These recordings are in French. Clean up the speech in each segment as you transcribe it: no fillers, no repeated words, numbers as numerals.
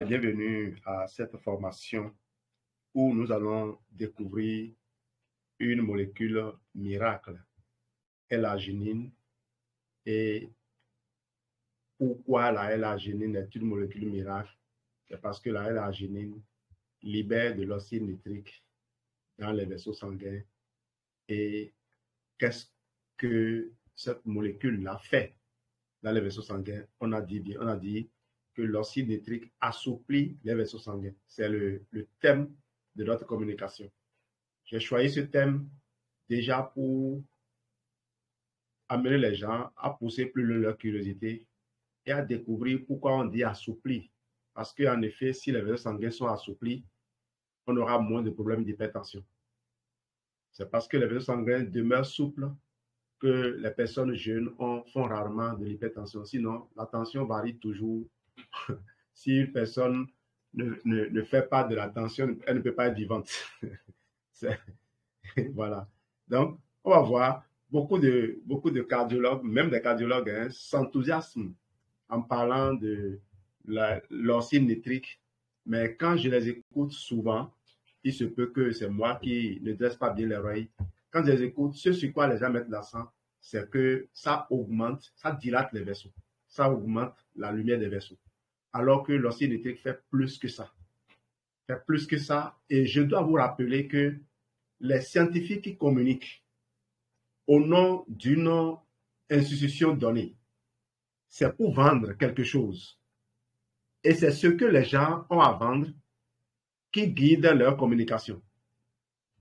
Bienvenue à cette formation où nous allons découvrir une molécule miracle, L-arginine, et pourquoi la L-arginine est une molécule miracle. C'est parce que la L-arginine libère de l'oxyde nitrique dans les vaisseaux sanguins. Et qu'est-ce que cette molécule-là fait dans les vaisseaux sanguins? On a dit que l'oxyde nitrique assouplit les vaisseaux sanguins. C'est le thème de notre communication. J'ai choisi ce thème déjà pour amener les gens à pousser plus loin leur curiosité et à découvrir pourquoi on dit assoupli. Parce qu'en effet, si les vaisseaux sanguins sont assouplis, on aura moins de problèmes d'hypertension. C'est parce que les vaisseaux sanguins demeurent souples que les personnes jeunes font rarement de l'hypertension. Sinon, la tension varie toujours. Si une personne ne fait pas de la tension, elle ne peut pas être vivante. Voilà. Donc, on va voir beaucoup de cardiologues, même des cardiologues, hein, s'enthousiasment en parlant de l'oxyde nitrique. Mais quand je les écoute souvent, il se peut que c'est moi qui ne dresse pas bien l'oreille. Quand je les écoute, ce sur quoi les gens mettent l'accent, c'est que ça augmente, ça dilate les vaisseaux. Ça augmente la lumière des vaisseaux. Alors que l'oxyde nitrique fait plus que ça. Fait plus que ça. Et je dois vous rappeler que les scientifiques qui communiquent au nom d'une institution donnée, c'est pour vendre quelque chose. Et c'est ce que les gens ont à vendre qui guide leur communication.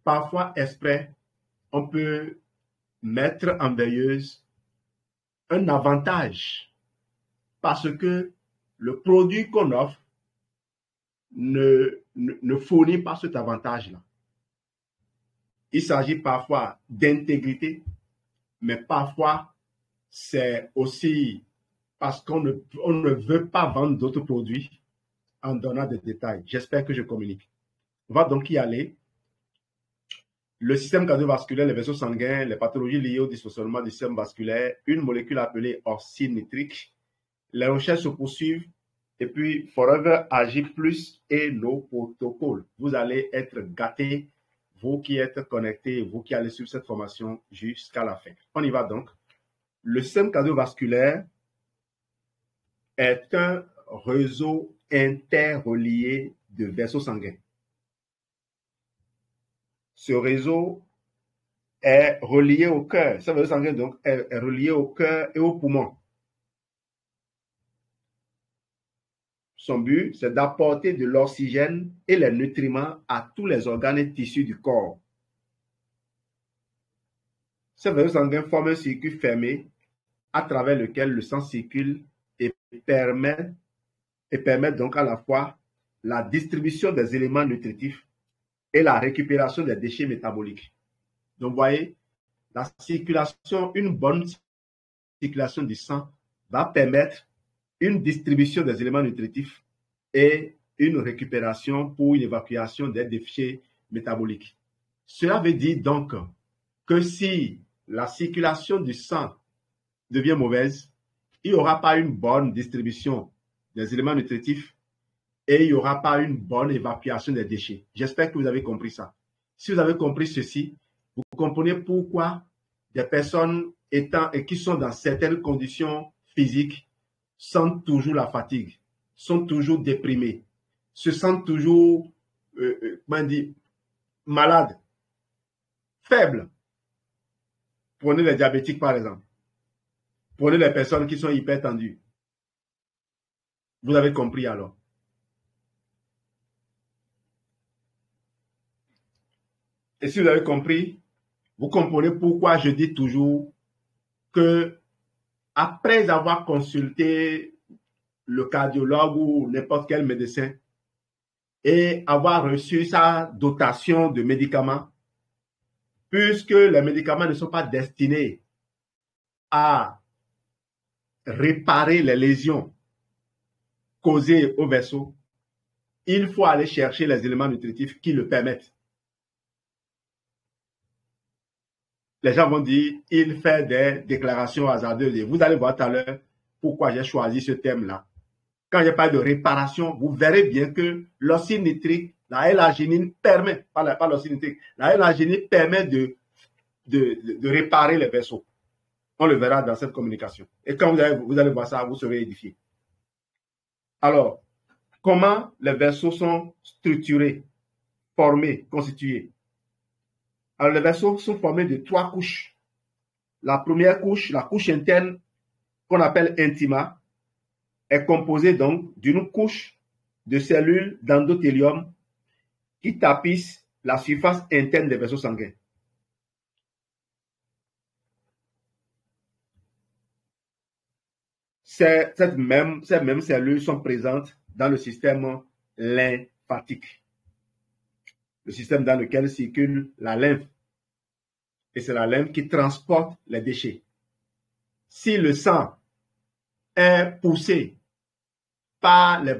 Parfois, exprès, on peut mettre en veilleuse un avantage parce que le produit qu'on offre ne fournit pas cet avantage-là. Il s'agit parfois d'intégrité, mais parfois, c'est aussi parce qu'on ne veut pas vendre d'autres produits en donnant des détails. J'espère que je communique. On va donc y aller. Le système cardiovasculaire, les vaisseaux sanguins, les pathologies liées au dysfonctionnement du système vasculaire, une molécule appelée oxyde nitrique. Les recherches se poursuivent et puis Forever agit plus et nos protocoles. Vous allez être gâtés, vous qui êtes connectés, vous qui allez suivre cette formation jusqu'à la fin. On y va donc. Le système cardiovasculaire est un réseau interrelié de vaisseaux sanguins. Ce réseau est relié au cœur. Ce vaisseau sanguin donc est relié au cœur et aux poumons. Son but, c'est d'apporter de l'oxygène et les nutriments à tous les organes et tissus du corps. Ce vaisseau sanguin forme un circuit fermé à travers lequel le sang circule et permet donc à la fois la distribution des éléments nutritifs et la récupération des déchets métaboliques. Donc, vous voyez, la circulation, une bonne circulation du sang va permettre une distribution des éléments nutritifs et une récupération pour une évacuation des déchets métaboliques. Cela veut dire donc que si la circulation du sang devient mauvaise, il n'y aura pas une bonne distribution des éléments nutritifs et il n'y aura pas une bonne évacuation des déchets. J'espère que vous avez compris ça. Si vous avez compris ceci, vous comprenez pourquoi des personnes qui sont dans certaines conditions physiques sentent toujours la fatigue, sont toujours déprimées, se sentent toujours malades, faibles. Prenez les diabétiques par exemple. Prenez les personnes qui sont hypertendues. Vous avez compris alors. Et si vous avez compris, vous comprenez pourquoi je dis toujours que après avoir consulté le cardiologue ou n'importe quel médecin et avoir reçu sa dotation de médicaments, puisque les médicaments ne sont pas destinés à réparer les lésions causées au vaisseau, il faut aller chercher les éléments nutritifs qui le permettent. Les gens vont dire, il fait des déclarations hasardeuses. Et vous allez voir tout à l'heure pourquoi j'ai choisi ce thème-là. quand il n'y a pas de réparation, vous verrez bien que l'oxyde nitrique, la L-arginine permet, pas l'oxyde nitrique, la L-arginine permet de réparer les vaisseaux. On le verra dans cette communication. Et quand vous allez voir ça, vous serez édifié. Alors, comment les vaisseaux sont structurés, formés, constitués? Alors, les vaisseaux sont formés de 3 couches. La première couche, la couche interne, qu'on appelle intima, est composée donc d'une couche de cellules d'endothélium qui tapissent la surface interne des vaisseaux sanguins. Ces mêmes cellules sont présentes dans le système lymphatique, le système dans lequel circule la lymphe. Et c'est la lymphe qui transporte les déchets. Si le sang est poussé par les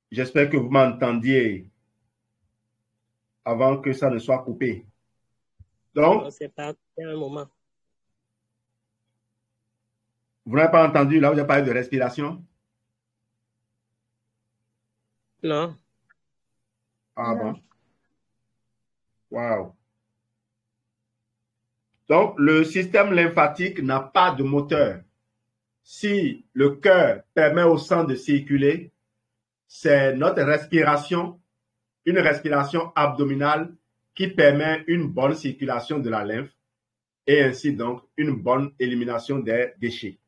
J'espère que vous m'entendiez avant que ça ne soit coupé. Donc, c'est pas un moment. Vous n'avez pas entendu là où j'ai parlé de respiration? Non. Ah bon? Wow. Donc, le système lymphatique n'a pas de moteur. Si le cœur permet au sang de circuler, c'est notre respiration, une respiration abdominale qui permet une bonne circulation de la lymphe et ainsi donc une bonne élimination des déchets.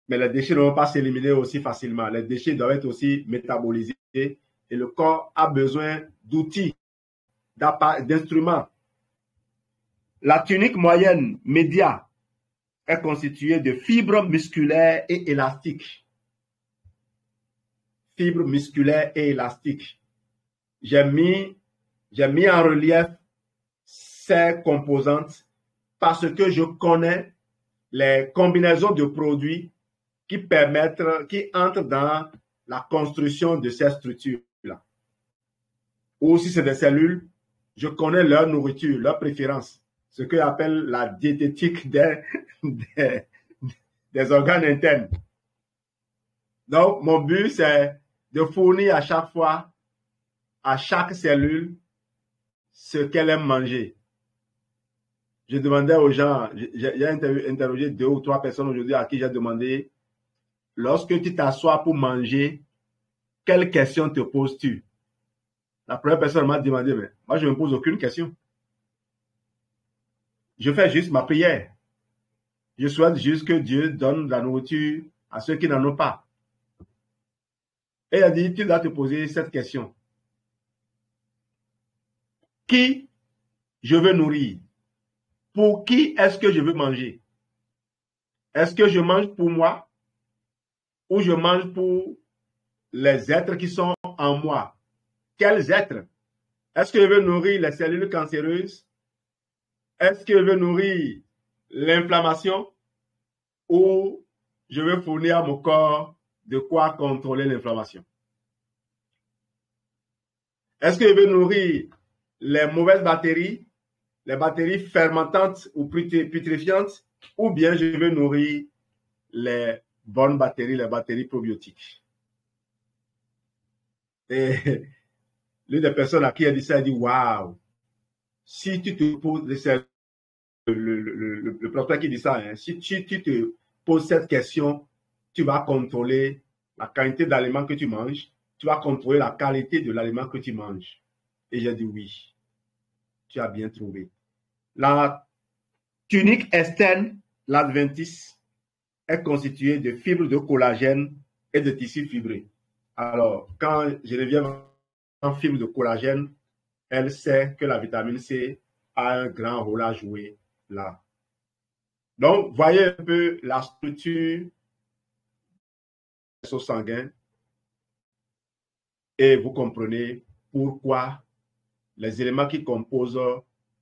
Mais les déchets ne vont pas s'éliminer aussi facilement. Les déchets doivent être aussi métabolisés et le corps a besoin d'outils, d'instruments. La tunique moyenne média est constituée de fibres musculaires et élastiques. Fibres musculaires et élastiques. J'ai mis en relief ces composantes parce que je connais les combinaisons de produits qui entrent dans la construction de ces structures-là. Ou si c'est des cellules, je connais leur nourriture, leurs préférences, ce que j'appelle la diététique des organes internes. Donc, mon but, c'est de fournir à chaque fois, à chaque cellule, ce qu'elle aime manger. Je demandais aux gens, j'ai interrogé 2 ou 3 personnes aujourd'hui à qui j'ai demandé, lorsque tu t'assois pour manger, quelle question te poses-tu? La première personne m'a demandé, mais moi je ne me pose aucune question. Je fais juste ma prière. Je souhaite juste que Dieu donne la nourriture à ceux qui n'en ont pas. Et il a dit, tu dois te poser cette question. Qui je veux nourrir? Pour qui est-ce que je veux manger? Est-ce que je mange pour moi ou je mange pour les êtres qui sont en moi? Quels êtres? Est-ce que je veux nourrir les cellules cancéreuses? Est-ce que je veux nourrir l'inflammation ou je veux fournir à mon corps de quoi contrôler l'inflammation? Est-ce que je veux nourrir les mauvaises bactéries, les bactéries fermentantes ou putréfiantes, ou bien je veux nourrir les bonnes bactéries, les bactéries probiotiques? Et l'une des personnes à qui elle dit ça, elle dit, waouh, si tu te poses, le prospect qui dit ça, hein, si tu te poses cette question, tu vas contrôler la quantité d'aliments que tu manges, tu vas contrôler la qualité de l'aliment que tu manges. Et j'ai dit oui, tu as bien trouvé. La tunique externe, l'adventice, est constituée de fibres de collagène et de tissus fibrés. Alors, quand Geneviève en fibre de collagène, elle sait que la vitamine C a un grand rôle à jouer là. Donc, voyez un peu la structure du vaisseau sanguin et vous comprenez pourquoi les éléments qui composent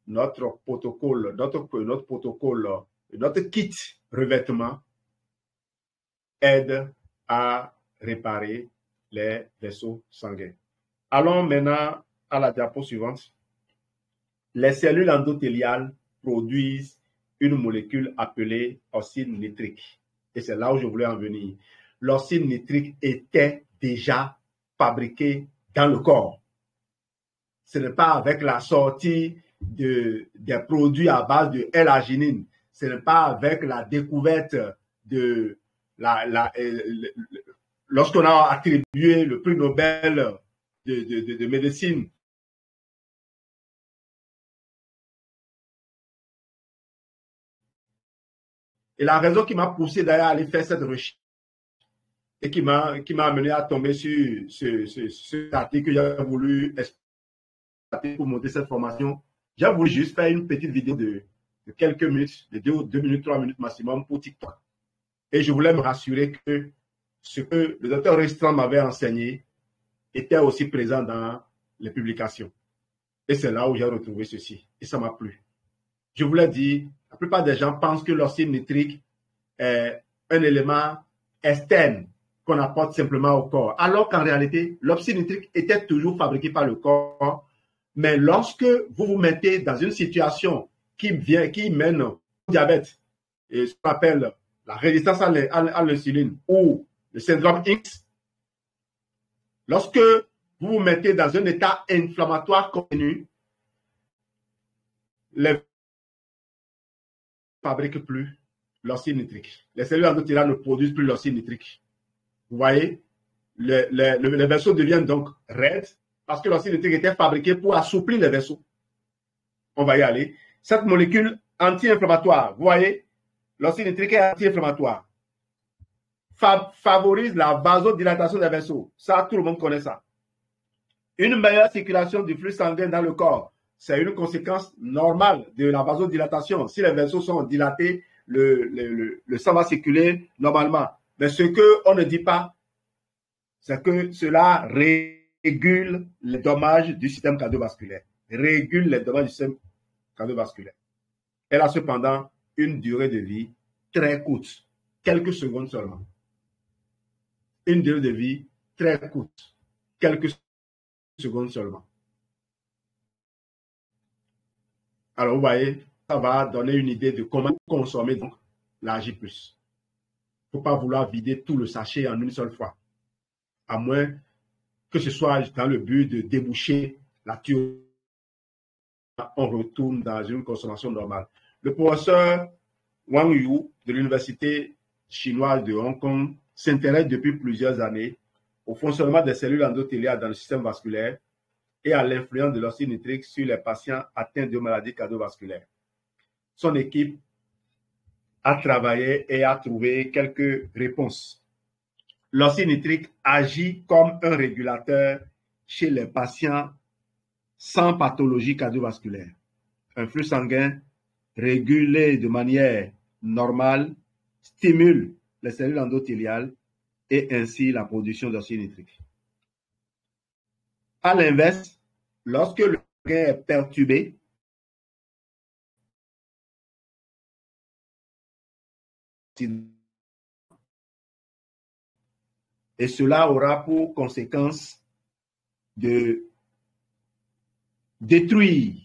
notre protocole, notre kit revêtement aident à réparer les vaisseaux sanguins. Allons maintenant à la diapo suivante. Les cellules endothéliales produisent une molécule appelée oxyde nitrique. Et c'est là où je voulais en venir. L'oxyde nitrique était déjà fabriqué dans le corps. Ce n'est pas avec la sortie des produits à base de L-arginine. Ce n'est pas avec la découverte de lorsqu'on a attribué le prix Nobel de médecine et la raison qui m'a poussé d'ailleurs à aller faire cette recherche et qui m'a amené à tomber sur ce article que j'ai voulu exploiter pour monter cette formation, j'ai voulu juste faire une petite vidéo de quelques minutes, de 2 minutes, 3 minutes maximum pour TikTok. Et je voulais me rassurer que ce que le docteur Restreint m'avait enseigné était aussi présent dans les publications. Et c'est là où j'ai retrouvé ceci. Et ça m'a plu. Je vous l'ai dit, la plupart des gens pensent que l'oxyde nitrique est un élément externe qu'on apporte simplement au corps. Alors qu'en réalité, l'oxyde nitrique était toujours fabriqué par le corps. Mais lorsque vous vous mettez dans une situation qui mène au diabète, et ce qu'on appelle la résistance à l'insuline ou le syndrome X, lorsque vous vous mettez dans un état inflammatoire continu, les ne fabriquent plus l'oxyde nitrique. Les cellules endothéliales ne produisent plus l'oxyde nitrique. Vous voyez, les vaisseaux deviennent donc raides parce que l'oxyde nitrique était fabriqué pour assouplir les vaisseaux. On va y aller. Cette molécule anti-inflammatoire, vous voyez, l'oxyde nitrique est anti-inflammatoire. Favorise la vasodilatation des vaisseaux. Ça, tout le monde connaît ça. Une meilleure circulation du flux sanguin dans le corps, c'est une conséquence normale de la vasodilatation. Si les vaisseaux sont dilatés, le sang va circuler normalement. Mais ce qu'on ne dit pas, c'est que cela régule les dommages du système cardiovasculaire. Régule les dommages du système cardiovasculaire. Elle a cependant une durée de vie très courte, quelques secondes seulement. Une durée de vie très courte, quelques secondes seulement. Alors, vous voyez, ça va donner une idée de comment consommer donc la J+. Il ne faut pas vouloir vider tout le sachet en une seule fois, à moins que ce soit dans le but de déboucher la thyroïde. On retourne dans une consommation normale. Le professeur Wang Yu de l'Université chinoise de Hong Kong s'intéresse depuis plusieurs années au fonctionnement des cellules endothéliales dans le système vasculaire et à l'influence de l'oxyde nitrique sur les patients atteints de maladies cardiovasculaires. Son équipe a travaillé et a trouvé quelques réponses. L'oxyde nitrique agit comme un régulateur chez les patients sans pathologie cardiovasculaire. Un flux sanguin régulé de manière normale stimule les cellules endothéliales et ainsi la production d'oxyde nitrique. À l'inverse, lorsque le sanguin est perturbé, et cela aura pour conséquence de détruire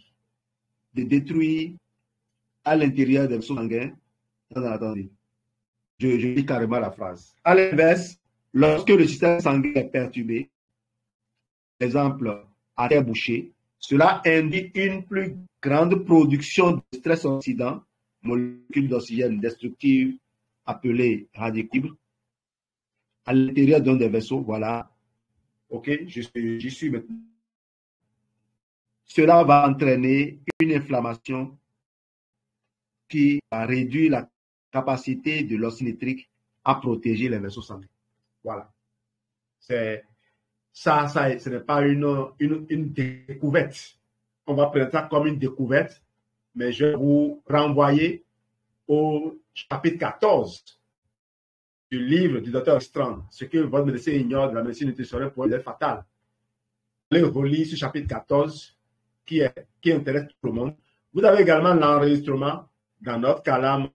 à l'intérieur des vaisseaux sanguins. Attendez, je lis carrément la phrase. À l'inverse, lorsque le système sanguin est perturbé, par exemple, artère bouchée, cela induit une plus grande production de stress oxydant, molécules d'oxygène destructives appelées radioactives, à l'intérieur d'un des vaisseaux. Voilà. OK, j'y suis maintenant. Cela va entraîner une inflammation qui va réduire la capacité de l'oxyde nitrique à protéger les vaisseaux sanguins. Voilà. Ce n'est pas une découverte. On va prendre ça comme une découverte, mais je vais vous renvoyer au chapitre 14 du livre du Dr. Strand. Ce que votre médecin ignore de la médecine nutritionnelle pour être fatal. Allez relire ce chapitre 14 qui intéresse tout le monde. Vous avez également l'enregistrement dans notre canal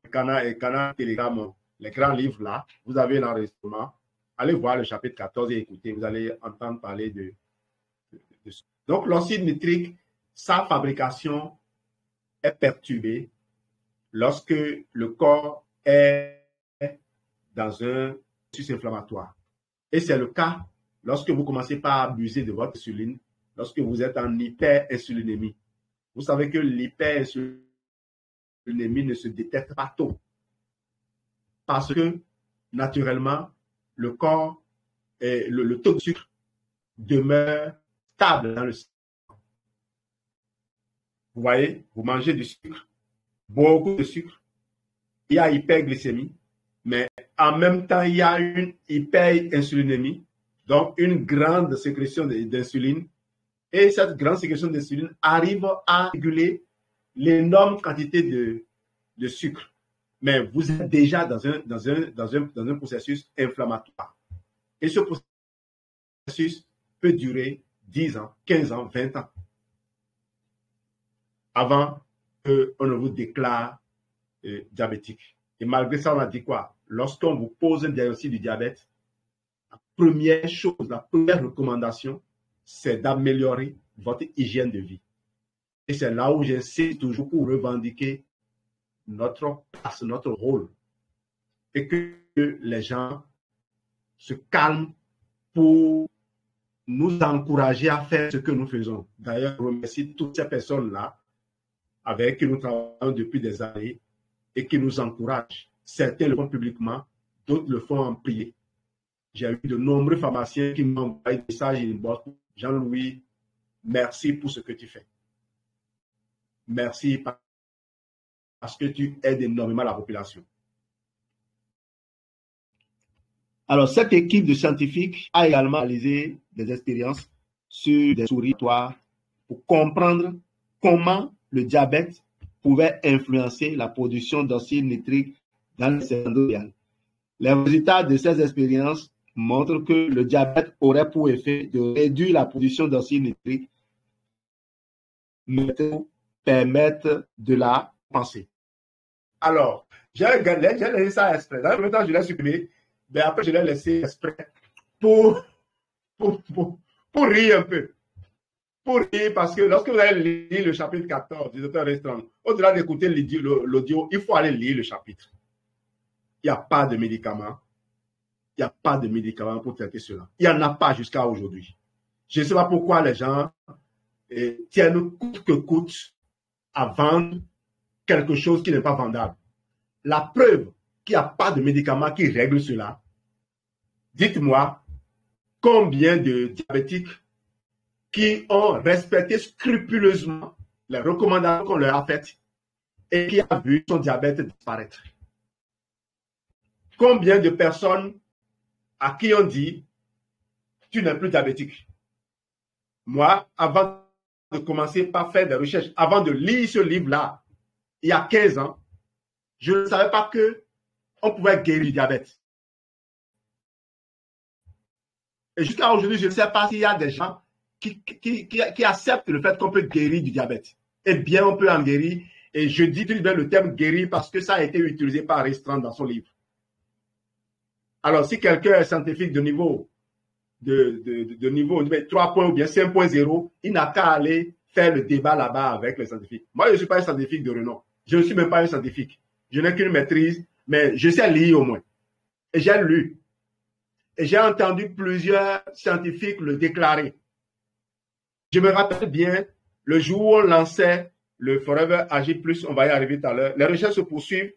Telegram, les grands livres là. Vous avez l'enregistrement. Allez voir le chapitre 14 et écoutez, vous allez entendre parler de ça. Donc, l'oxyde nitrique, sa fabrication est perturbée lorsque le corps est dans un processus inflammatoire. Et c'est le cas lorsque vous commencez par abuser de votre insuline, lorsque vous êtes en hyperinsulinémie. Vous savez que l'hyperinsulinémie ne se détecte pas tôt. Parce que, naturellement, le corps, le taux de sucre demeure stable dans le sang. Vous voyez, vous mangez du sucre, beaucoup de sucre, il y a hyperglycémie, mais en même temps, il y a une hyperinsulinémie, donc une grande sécrétion d'insuline, et cette grande sécrétion d'insuline arrive à réguler l'énorme quantité de sucre. Mais vous êtes déjà dans un processus inflammatoire. Et ce processus peut durer 10 ans, 15 ans, 20 ans, avant qu'on ne vous déclare diabétique. Et malgré ça, on a dit quoi? Lorsqu'on vous pose un diagnostic du diabète, la première chose, la première recommandation, c'est d'améliorer votre hygiène de vie. Et c'est là où j'insiste toujours pour revendiquer notre place, notre rôle. Et que les gens se calment pour nous encourager à faire ce que nous faisons. D'ailleurs, je remercie toutes ces personnes-là avec qui nous travaillons depuis des années et qui nous encouragent. Certains le font publiquement, d'autres le font en privé. J'ai eu de nombreux pharmaciens qui m'ont envoyé des messages inbox. Jean-Louis, merci pour ce que tu fais. Merci parce que tu aides énormément la population. Alors, cette équipe de scientifiques a également réalisé des expériences sur des souris pour comprendre comment le diabète pouvait influencer la production d'oxyde nitrique dans le cerveau endothélial. Les résultats de ces expériences montrent que le diabète aurait pour effet de réduire la production d'oxyde nitrique, mais permettre de la penser. Alors, j'ai laissé ça exprès. Dans le même temps, je l'ai supprimé, mais après, je l'ai laissé exprès pour rire un peu. Pour rire, parce que lorsque vous allez lire le chapitre 14 du Dr. Restaurant, au-delà d'écouter l'audio, il faut aller lire le chapitre. Il n'y a pas de médicaments. Il n'y a pas de médicaments pour traiter cela. Il n'y en a pas jusqu'à aujourd'hui. Je ne sais pas pourquoi les gens tiennent coûte que coûte à vendre quelque chose qui n'est pas vendable. La preuve qu'il n'y a pas de médicaments qui règlent cela, dites-moi combien de diabétiques qui ont respecté scrupuleusement les recommandations qu'on leur a faites et qui ont vu son diabète disparaître. Combien de personnes à qui on dit tu n'es plus diabétique? Moi, avant de commencer par faire des recherches, avant de lire ce livre-là, il y a 15 ans, je ne savais pas qu'on pouvait guérir du diabète. Et jusqu'à aujourd'hui, je ne sais pas s'il y a des gens qui acceptent le fait qu'on peut guérir du diabète. Eh bien, on peut en guérir. Et je dis bien le terme guérir parce que ça a été utilisé par Restaurant dans son livre. Alors, si quelqu'un est scientifique de niveau, de niveau 3 points ou bien 5.0, il n'a qu'à aller faire le débat là-bas avec les scientifiques. Moi, je ne suis pas un scientifique de renom. Je ne suis même pas un scientifique. Je n'ai qu'une maîtrise, mais je sais lire au moins. Et j'ai lu. Et j'ai entendu plusieurs scientifiques le déclarer. Je me rappelle bien, le jour où on lançait le Forever Ag+, on va y arriver tout à l'heure, les recherches se poursuivent.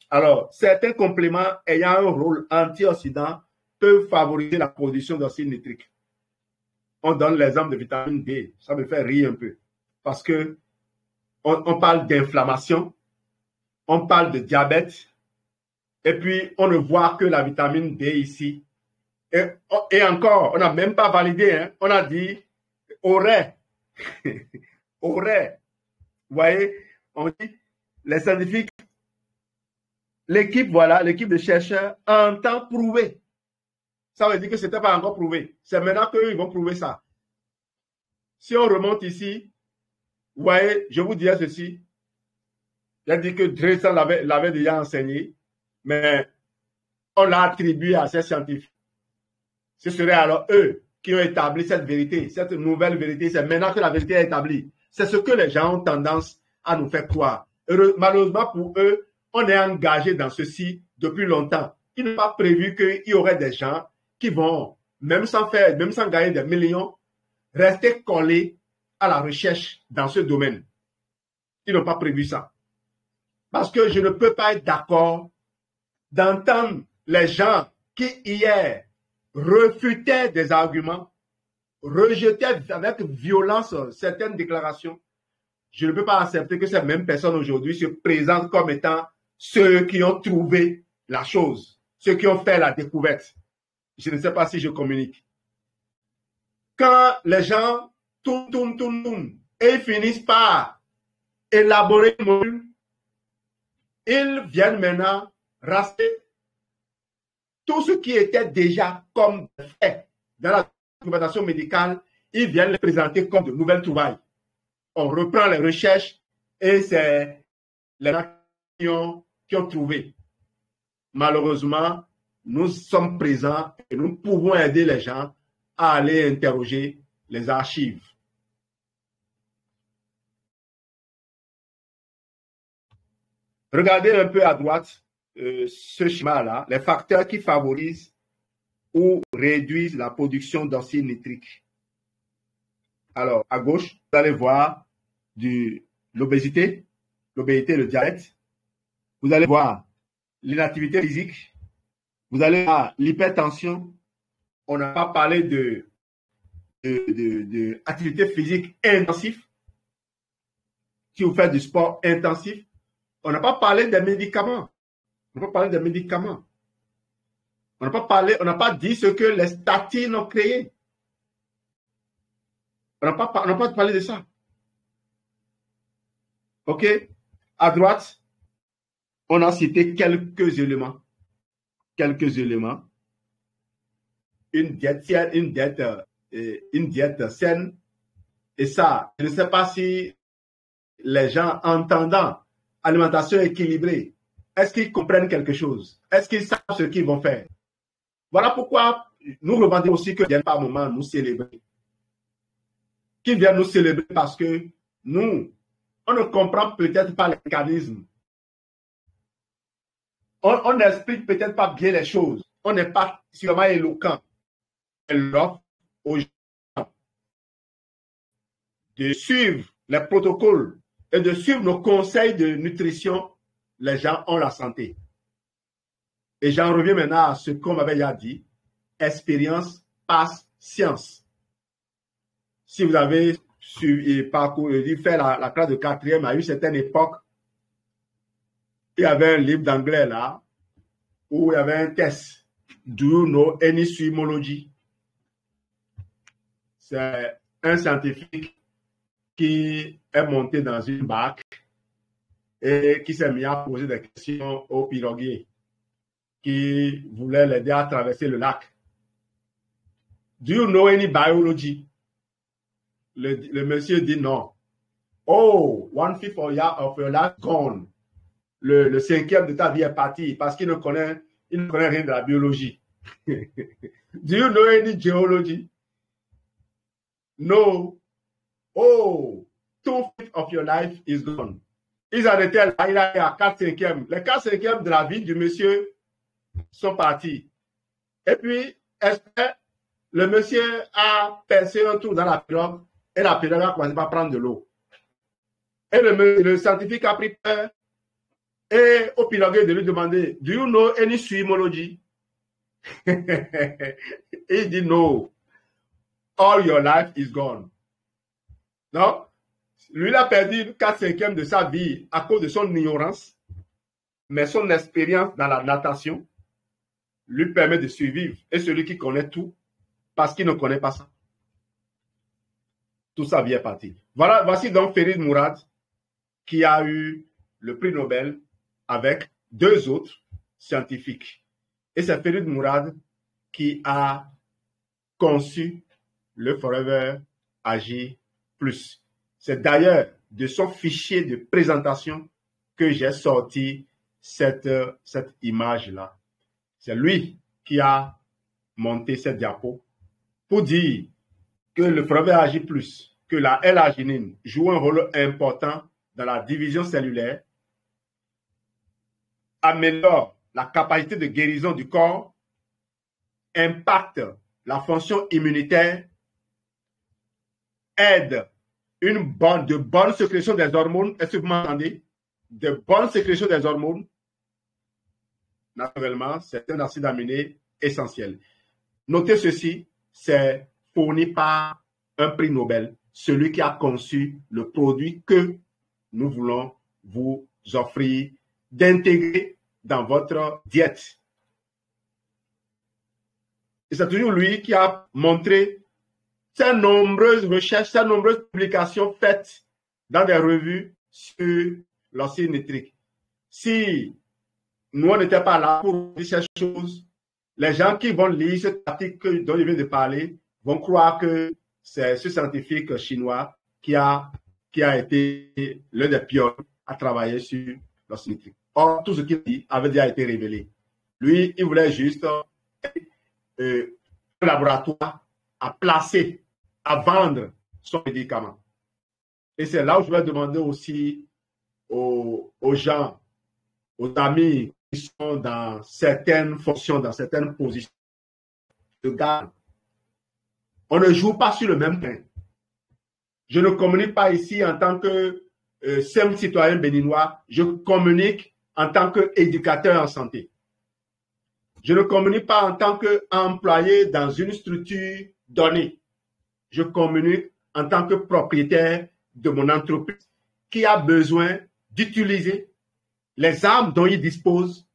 Alors, certains compléments ayant un rôle antioxydant peuvent favoriser la production d'oxyde nitrique. On donne l'exemple de vitamine D. Ça me fait rire un peu. Parce que on parle d'inflammation, on parle de diabète, et puis on ne voit que la vitamine D ici. Et encore, on n'a même pas validé, hein. On a dit aurait. Aurait. Vous voyez, on dit, les scientifiques, l'équipe de chercheurs entend prouver. Ça veut dire que ce n'était pas encore prouvé. C'est maintenant qu'eux, ils vont prouver ça. Si on remonte ici, vous voyez, je vous dirais ceci. J'ai dit que Dresden l'avait déjà enseigné, mais on l'a attribué à ces scientifiques. Ce serait alors eux qui ont établi cette vérité, cette nouvelle vérité. C'est maintenant que la vérité est établie. C'est ce que les gens ont tendance à nous faire croire. Malheureusement pour eux, on est engagé dans ceci depuis longtemps. Ils n'ont pas prévu qu'il y aurait des gens qui vont, même sans gagner des millions, rester collés à la recherche dans ce domaine. Ils n'ont pas prévu ça. Parce que je ne peux pas être d'accord d'entendre les gens qui hier refutaient des arguments, rejetaient avec violence certaines déclarations. Je ne peux pas accepter que ces mêmes personnes aujourd'hui se présentent comme étant ceux qui ont trouvé la chose, ceux qui ont fait la découverte. Je ne sais pas si je communique. Quand les gens tournent, et ils finissent par élaborer le module, ils viennent maintenant raser tout ce qui était déjà comme fait dans la documentation médicale, ils viennent le présenter comme de nouvelles trouvailles. On reprend les recherches et c'est les gens qui ont trouvé. Malheureusement, nous sommes présents et nous pouvons aider les gens à aller interroger les archives. Regardez un peu à droite ce schéma-là, les facteurs qui favorisent ou réduisent la production d'oxyde nitrique. Alors, à gauche, vous allez voir l'obésité, le diabète. Vous allez voir l'inactivité physique. Vous allez voir l'hypertension. On n'a pas parlé de activité physique intensive. Si vous faites du sport intensif, on n'a pas parlé des médicaments. On n'a pas parlé des médicaments. On n'a pas dit ce que les statines ont créé. On n'a pas parlé de ça. OK? À droite, on a cité quelques éléments. Une diète saine. Et ça, je ne sais pas si les gens entendant alimentation équilibrée, est-ce qu'ils comprennent quelque chose? Est-ce qu'ils savent ce qu'ils vont faire? Voilà pourquoi nous revendiquons aussi qu'ils viennent par moment nous célébrer. Qu'ils viennent nous célébrer parce que nous, on ne comprend peut-être pas les mécanismes. On n'explique peut-être pas bien les choses. On n'est pas suffisamment éloquent. Elle offre aux gens de suivre les protocoles et de suivre nos conseils de nutrition. Les gens ont la santé. Et j'en reviens maintenant à ce qu'on m'avait déjà dit. Expérience passe science. Si vous avez fait la classe de 4e à une certaine époque, il y avait un livre d'anglais là, où il y avait un test. Do you know any swimology? C'est un scientifique qui est monté dans une barque et qui s'est mis à poser des questions aux piroguiers qui voulaient l'aider à traverser le lac. Do you know any biology? Le monsieur dit non. Oh, 1/5 of your life gone. Le 5e de ta vie est parti parce qu'il ne connaît rien de la biologie. Do you know any geology? No. Oh, 2/5 of your life is gone. Ils en étaient là, il a à 4/5. Les 4/5 de la vie du monsieur sont partis. Et puis, le monsieur a percé un trou dans la pirogue et la pirogue a commencé à prendre de l'eau. Et le scientifique a pris peur et au piroguier de lui demander, do you know any swimology? Il dit no. All your life is gone. Non? Lui, il a perdu 4/5 de sa vie à cause de son ignorance, mais son expérience dans la natation lui permet de survivre. Et celui qui connaît tout, parce qu'il ne connaît pas ça, tout ça vient partir. Voilà, voici donc Ferid Mourad, qui a eu le prix Nobel avec 2 autres scientifiques. Et c'est Ferid Mourad qui a conçu le Forever Agir Plus. C'est d'ailleurs de son fichier de présentation que j'ai sorti cette image-là. C'est lui qui a monter cette diapo pour dire que le frevert Ag+, que la L-arginine joue un rôle important dans la division cellulaire, améliore la capacité de guérison du corps, impacte la fonction immunitaire, aide de bonnes sécrétions des hormones. Est-ce que vous m'entendez? De bonnes sécrétions des hormones. Naturellement, c'est un acide aminé essentiel. Notez ceci, c'est fourni par un prix Nobel, celui qui a conçu le produit que nous voulons vous offrir d'intégrer dans votre diète. Et c'est toujours lui qui a montré ces nombreuses recherches, ces nombreuses publications faites dans des revues sur l'acide nitrique. Si nous, on n'était pas là pour dire ces choses, les gens qui vont lire cet article dont je viens de parler vont croire que c'est ce scientifique chinois qui a été l'un des pionniers à travailler sur l'acide nitrique. Or, tout ce qu'il dit avait déjà été révélé. Lui, il voulait juste un laboratoire à placer, à vendre son médicament. Et c'est là où je vais demander aussi aux gens, aux amis qui sont dans certaines fonctions, dans certaines positions de garde. On ne joue pas sur le même terrain. Je ne communique pas ici en tant que simple citoyen béninois, je communique en tant qu'éducateur en santé. Je ne communique pas en tant qu'employé dans une structure donnée. Je communique en tant que propriétaire de mon entreprise qui a besoin d'utiliser les armes dont il dispose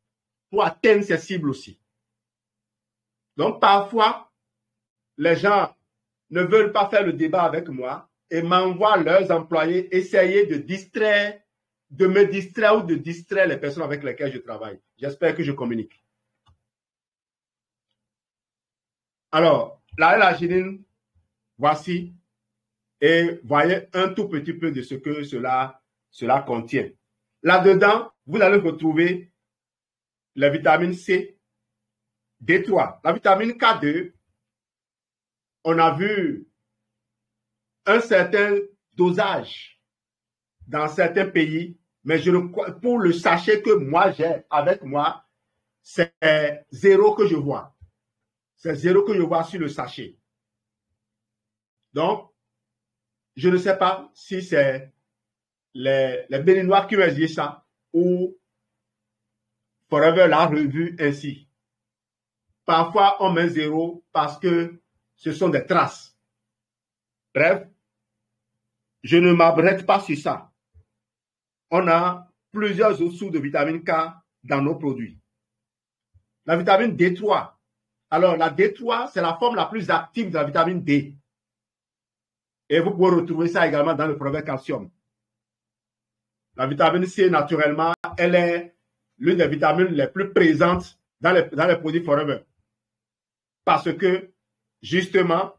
pour atteindre ses cibles aussi. Donc parfois, les gens ne veulent pas faire le débat avec moi et m'envoient leurs employés essayer de me distraire ou de distraire les personnes avec lesquelles je travaille. J'espère que je communique. Alors, la L-arginine, voici, et voyez un tout petit peu de ce que cela contient. Là-dedans, vous allez retrouver la vitamine C, D3. La vitamine K2, on a vu un certain dosage dans certains pays, mais pour le sachet que moi j'ai avec moi, c'est 0 que je vois. C'est 0 que je vois sur le sachet. Donc, je ne sais pas si c'est les Béninois qui ont dit ça ou Forever l'a revu ainsi. Parfois, on met 0 parce que ce sont des traces. Bref, je ne m'arrête pas sur ça. On a plusieurs autres sources de vitamine K dans nos produits. La vitamine D3. Alors, la D3, c'est la forme la plus active de la vitamine D. Et vous pouvez retrouver ça également dans le Forever calcium. La vitamine C, naturellement, elle est l'une des vitamines les plus présentes dans les produits Forever. Parce que, justement,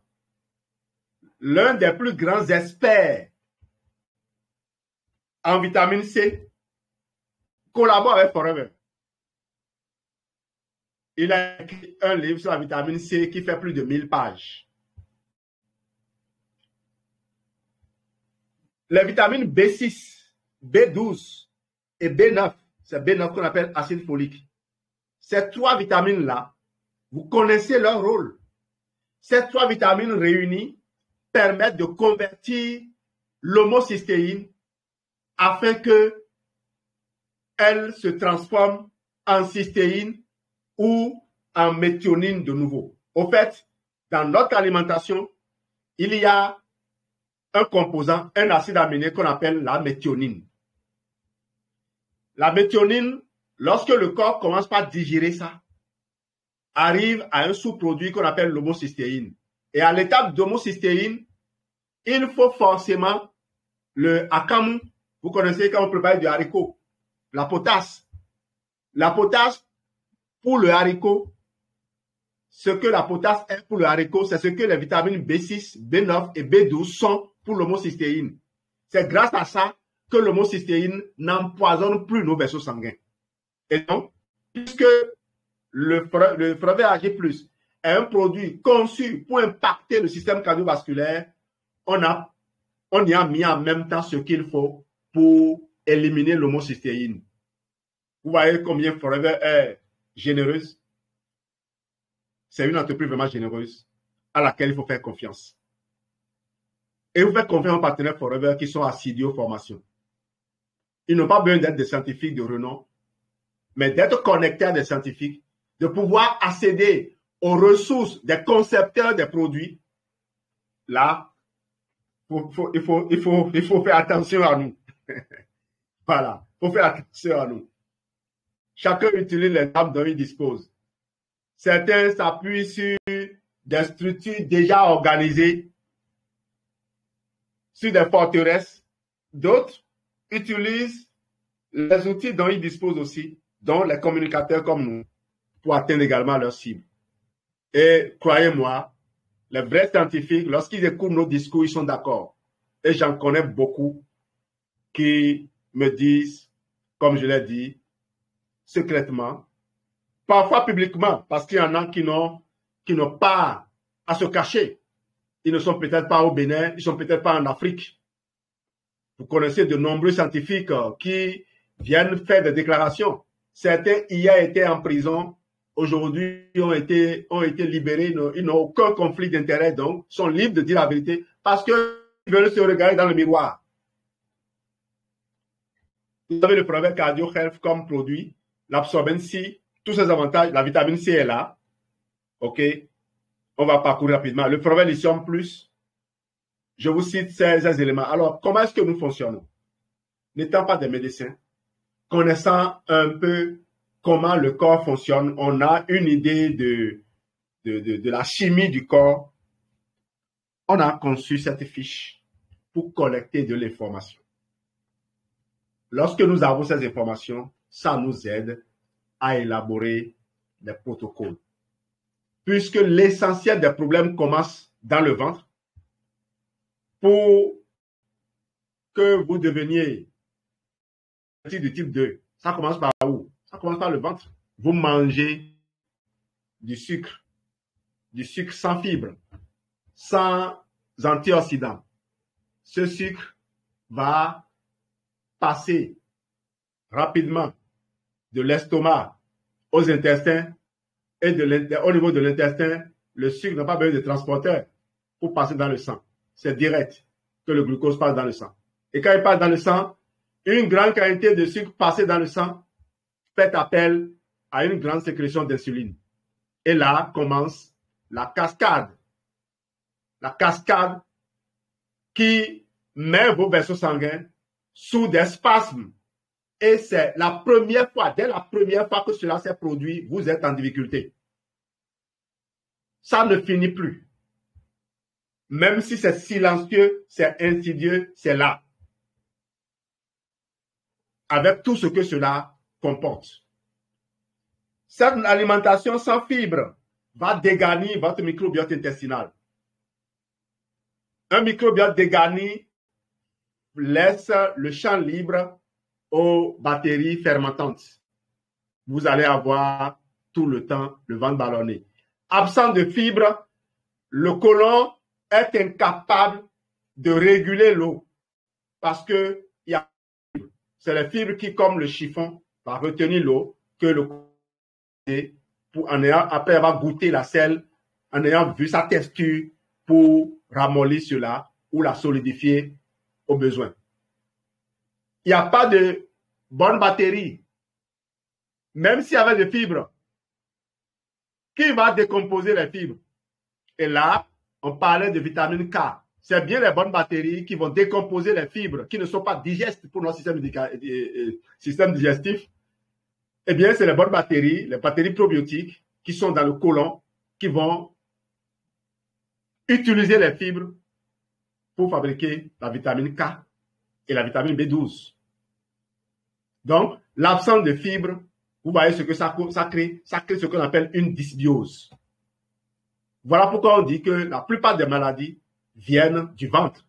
l'un des plus grands experts en vitamine C collabore avec Forever. Il a écrit un livre sur la vitamine C qui fait plus de 1000 pages. Les vitamines B6, B12 et B9, c'est B9 qu'on appelle acide folique. Ces trois vitamines-là, vous connaissez leur rôle. Ces trois vitamines réunies permettent de convertir l'homocystéine afin qu'elle se transforme en cystéine ou en méthionine de nouveau. Au fait, dans notre alimentation, il y a un composant, un acide aminé qu'on appelle la méthionine. La méthionine, lorsque le corps commence par digérer ça, arrive à un sous-produit qu'on appelle l'homocystéine. Et à l'étape d'homocystéine, il faut forcément le akamu. Vous connaissez quand on prépare du haricot, la potasse. La potasse, pour le haricot, ce que la potasse est pour le haricot, c'est ce que les vitamines B6, B9 et B12 sont pour l'homocystéine. C'est grâce à ça que l'homocystéine n'empoisonne plus nos vaisseaux sanguins. Et donc, puisque le Forever Ag+ est un produit conçu pour impacter le système cardiovasculaire, on y a mis en même temps ce qu'il faut pour éliminer l'homocystéine. Vous voyez combien Forever est généreuse? C'est une entreprise vraiment généreuse à laquelle il faut faire confiance. Et vous faites confiance aux partenaires Forever qui sont assidus aux formations. Ils n'ont pas besoin d'être des scientifiques de renom, mais d'être connectés à des scientifiques, de pouvoir accéder aux ressources des concepteurs des produits. Là, il faut faire attention à nous. Voilà, il faut faire attention à nous. Chacun utilise les armes dont il dispose. Certains s'appuient sur des structures déjà organisées, sur des forteresses. D'autres utilisent les outils dont ils disposent aussi, dont les communicateurs comme nous, pour atteindre également leurs cibles. Et croyez-moi, les vrais scientifiques, lorsqu'ils écoutent nos discours, ils sont d'accord. Et j'en connais beaucoup qui me disent, comme je l'ai dit, secrètement, parfois publiquement, parce qu'il y en a qui n'ont pas à se cacher. Ils ne sont peut-être pas au Bénin, ils ne sont peut-être pas en Afrique. Vous connaissez de nombreux scientifiques qui viennent faire des déclarations. Certains hier étaient en prison, aujourd'hui ont été libérés, ils n'ont aucun conflit d'intérêt, donc sont libres de dire la vérité parce qu'ils veulent se regarder dans le miroir. Vous avez le Forever Cardio Health comme produit, l'absorbent C, tous ces avantages, la vitamine C est là. OK? On va parcourir rapidement. Le Forever Lithium Plus, je vous cite ces éléments. Alors, comment est-ce que nous fonctionnons? N'étant pas des médecins, connaissant un peu comment le corps fonctionne, on a une idée de la chimie du corps. On a conçu cette fiche pour collecter de l'information. Lorsque nous avons ces informations, ça nous aide à élaborer des protocoles. Puisque l'essentiel des problèmes commence dans le ventre, pour que vous deveniez du type 2, ça commence par où? Ça commence par le ventre. Vous mangez du sucre sans fibres, sans antioxydants. Ce sucre va passer rapidement de l'estomac aux intestins et au niveau de l'intestin, le sucre n'a pas besoin de transporteur pour passer dans le sang. C'est direct que le glucose passe dans le sang. Et quand il passe dans le sang, une grande quantité de sucre passé dans le sang fait appel à une grande sécrétion d'insuline. Et là commence la cascade. La cascade qui met vos vaisseaux sanguins sous des spasmes. Et c'est la première fois, dès la première fois que cela s'est produit, vous êtes en difficulté. Ça ne finit plus. Même si c'est silencieux, c'est insidieux, c'est là. Avec tout ce que cela comporte. Cette alimentation sans fibres va dégarnir votre microbiote intestinal. Un microbiote dégarni laisse le champ libre aux bactéries fermentantes. Vous allez avoir tout le temps le ventre ballonné. Absent de fibres, le côlon est incapable de réguler l'eau parce que c'est les fibres qui, comme le chiffon, va retenir l'eau que le après avoir goûté la sel, en ayant vu sa texture pour ramollir cela ou la solidifier au besoin. Il n'y a pas de bonne batterie, même s'il y avait des fibres. Qui va décomposer les fibres? Et là, on parlait de vitamine K. C'est bien les bonnes bactéries qui vont décomposer les fibres qui ne sont pas digestes pour notre système digestif. Eh bien, c'est les bonnes bactéries, les bactéries probiotiques qui sont dans le côlon, qui vont utiliser les fibres pour fabriquer la vitamine K et la vitamine B12. Donc, l'absence de fibres, vous voyez ce que ça crée ce qu'on appelle une dysbiose. Voilà pourquoi on dit que la plupart des maladies viennent du ventre.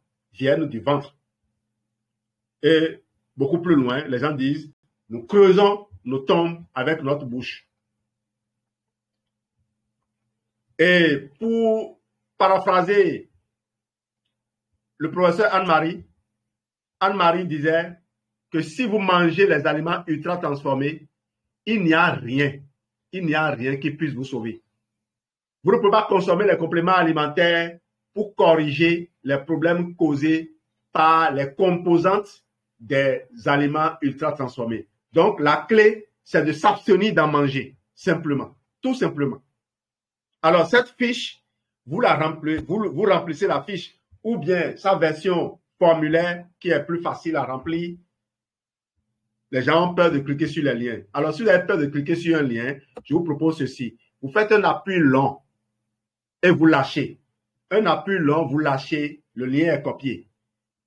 Et beaucoup plus loin, les gens disent, nous creusons nos tombes avec notre bouche. Et pour paraphraser le professeur Anne-Marie disait que si vous mangez les aliments ultra transformés, il n'y a rien qui puisse vous sauver. Vous ne pouvez pas consommer les compléments alimentaires pour corriger les problèmes causés par les composantes des aliments ultra transformés. Donc, la clé, c'est de s'abstenir d'en manger, simplement, tout simplement. Alors, cette fiche, vous remplissez la fiche, ou bien sa version formulaire qui est plus facile à remplir. Les gens ont peur de cliquer sur les liens. Alors, si vous avez peur de cliquer sur un lien, je vous propose ceci. Vous faites un appui long et vous lâchez. Un appui long, vous lâchez, le lien est copié.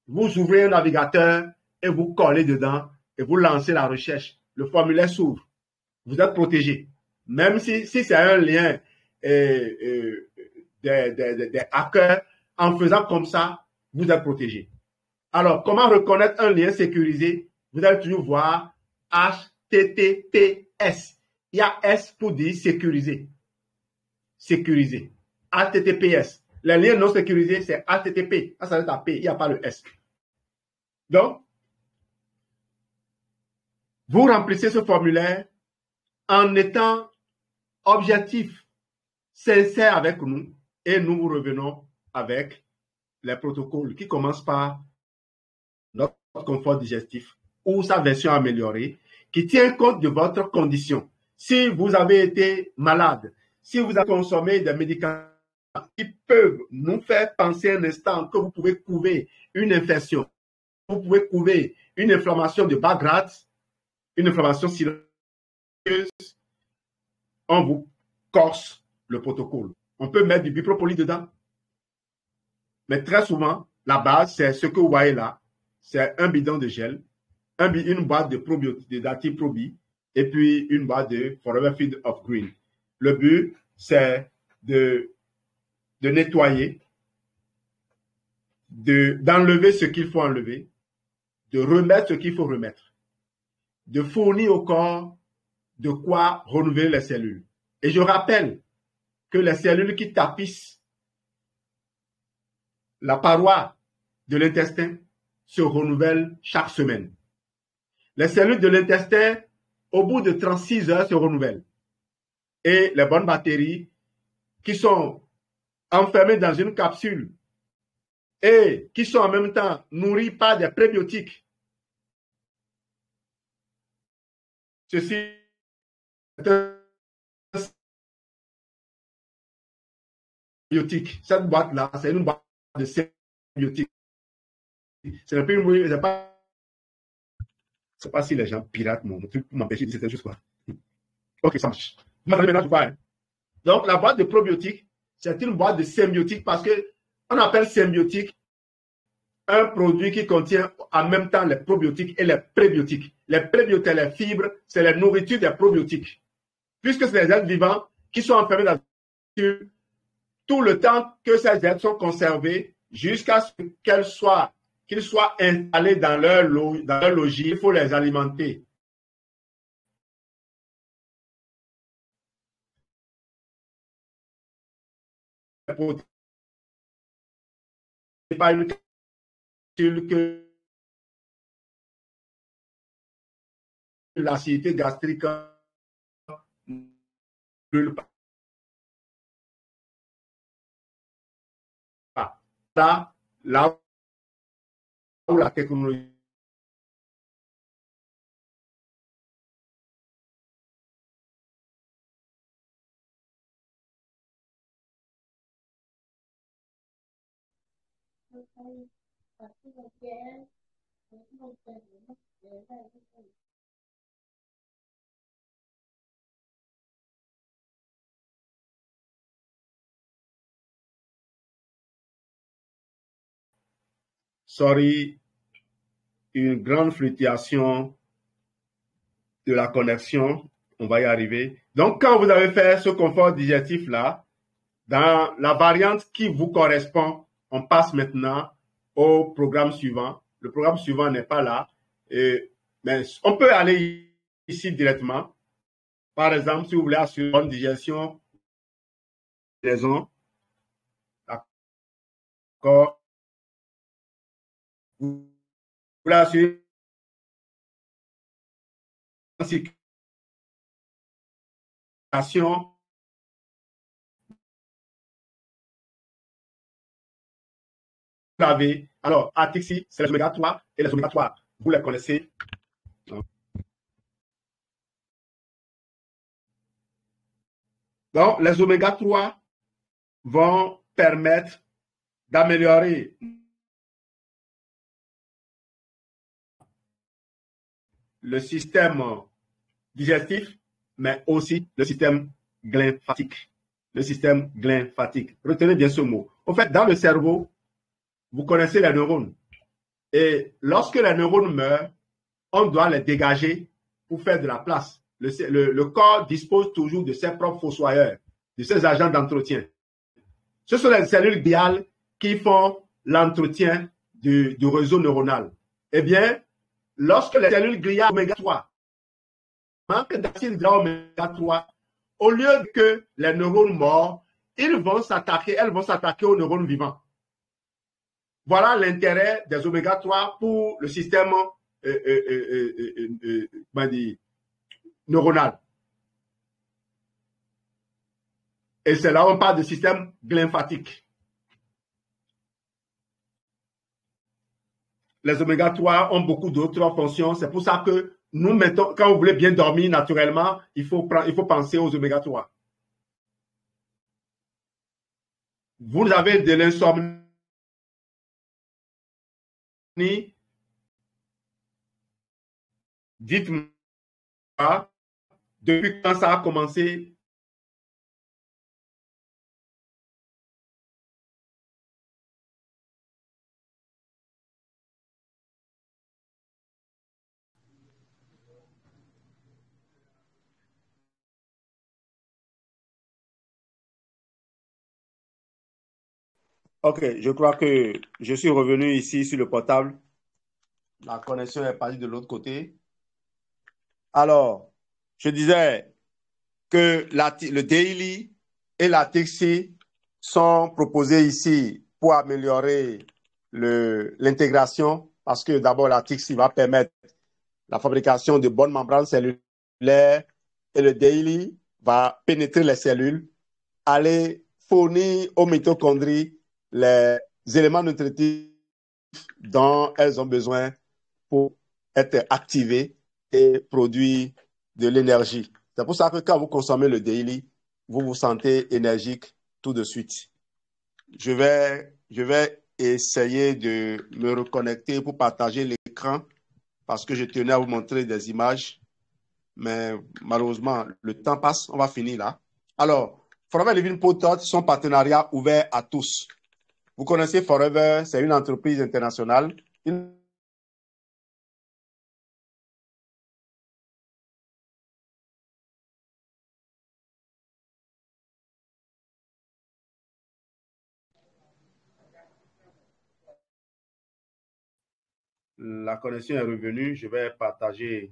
Vous ouvrez un navigateur et vous collez dedans et vous lancez la recherche. Le formulaire s'ouvre. Vous êtes protégé. Même si c'est un lien des hackers, en faisant comme ça, vous êtes protégé. Alors, comment reconnaître un lien sécurisé? Vous allez toujours voir HTTPS. Il y a S pour dire sécurisé. Sécurisé. HTTPS. Les liens non sécurisés, c'est HTTP. Ça s'arrête à P. Il n'y a pas le S. Donc, vous remplissez ce formulaire en étant objectif, sincère avec nous, et nous vous revenons avec les protocoles qui commencent par notre confort digestif ou sa version améliorée, qui tient compte de votre condition. Si vous avez été malade, si vous avez consommé des médicaments qui peuvent nous faire penser un instant que vous pouvez couver une infection, vous pouvez couver une inflammation de bas grade, une inflammation silencieuse, on vous corse le protocole. On peut mettre du bipropoli dedans. Mais très souvent, la base, c'est ce que vous voyez là. C'est un bidon de gel, une boîte de probiotiques, de Dati Probi, et puis une boîte de Forever Feed of Green. Le but, c'est de nettoyer, d'enlever ce qu'il faut enlever, de remettre ce qu'il faut remettre, de fournir au corps de quoi renouveler les cellules. Et je rappelle que les cellules qui tapissent la paroi de l'intestin se renouvellent chaque semaine. Les cellules de l'intestin, au bout de 36 heures, se renouvellent. Et les bonnes bactéries qui sont enfermées dans une capsule et qui sont en même temps nourries par des prébiotiques. Ceci est un symbiotique. Cette boîte-là, c'est une boîte de symbiotique. C'est pas si les gens piratent mon truc pour m'empêcher de dire cette chose quoi. Ok, ça marche. Donc, la boîte de probiotiques, c'est une boîte de symbiotique parce que on appelle symbiotique un produit qui contient en même temps les probiotiques et les prébiotiques. Les prébiotiques, les fibres, c'est la nourriture des probiotiques. Puisque c'est les êtres vivants qui sont enfermés dans la nature, tout le temps que ces êtres sont conservés jusqu'à ce qu'ils soient installés dans leur logis, il faut les alimenter. C'est pas une capsule que l'acidité gastrique brûle pas. Là où la technologie sorry, une grande fluctuation de la connexion. On va y arriver. Donc, quand vous avez fait ce confort digestif-là, dans la variante qui vous correspond, on passe maintenant au programme suivant. Le programme suivant n'est pas là. Mais on peut aller ici directement. Par exemple, si vous voulez assurer une bonne digestion, combinaison, d'accord, vous l'assurez en circulation. Alors, ATXI, c'est les oméga 3 et les oméga 3, vous les connaissez. Donc, les oméga 3 vont permettre d'améliorer le système digestif, mais aussi le système glymphatique. Le système glymphatique. Retenez bien ce mot. En fait, dans le cerveau, vous connaissez les neurones. Et lorsque les neurones meurent, on doit les dégager pour faire de la place. Le corps dispose toujours de ses propres fossoyeurs, de ses agents d'entretien. Ce sont les cellules gliales qui font l'entretien du réseau neuronal. Eh bien, lorsque les cellules gliales oméga 3 manquent d'acide gras oméga 3, au lieu que les neurones morts, elles vont s'attaquer aux neurones vivants. Voilà l'intérêt des oméga 3 pour le système neuronal. Et c'est là où on parle de système glymphatique. Les oméga 3 ont beaucoup d'autres fonctions. C'est pour ça que nous mettons, quand vous voulez bien dormir naturellement, il faut penser aux oméga 3. Vous avez de l'insomnie. Dites-moi, depuis quand ça a commencé? Ok, je crois que je suis revenu ici sur le portable. La connexion est partie de l'autre côté. Alors, je disais que le daily et la TXI sont proposés ici pour améliorer l'intégration, parce que d'abord la TXI va permettre la fabrication de bonnes membranes cellulaires et le daily va pénétrer les cellules, aller fournir aux mitochondries les éléments nutritifs dont elles ont besoin pour être activées et produire de l'énergie. C'est pour ça que quand vous consommez le daily, vous vous sentez énergique tout de suite. Je vais essayer de me reconnecter pour partager l'écran parce que je tenais à vous montrer des images. Mais malheureusement, le temps passe, on va finir là. Alors, Forever Living Potot, son partenariat ouvert à tous. Vous connaissez Forever, c'est une entreprise internationale. La connexion est revenue. Je vais partager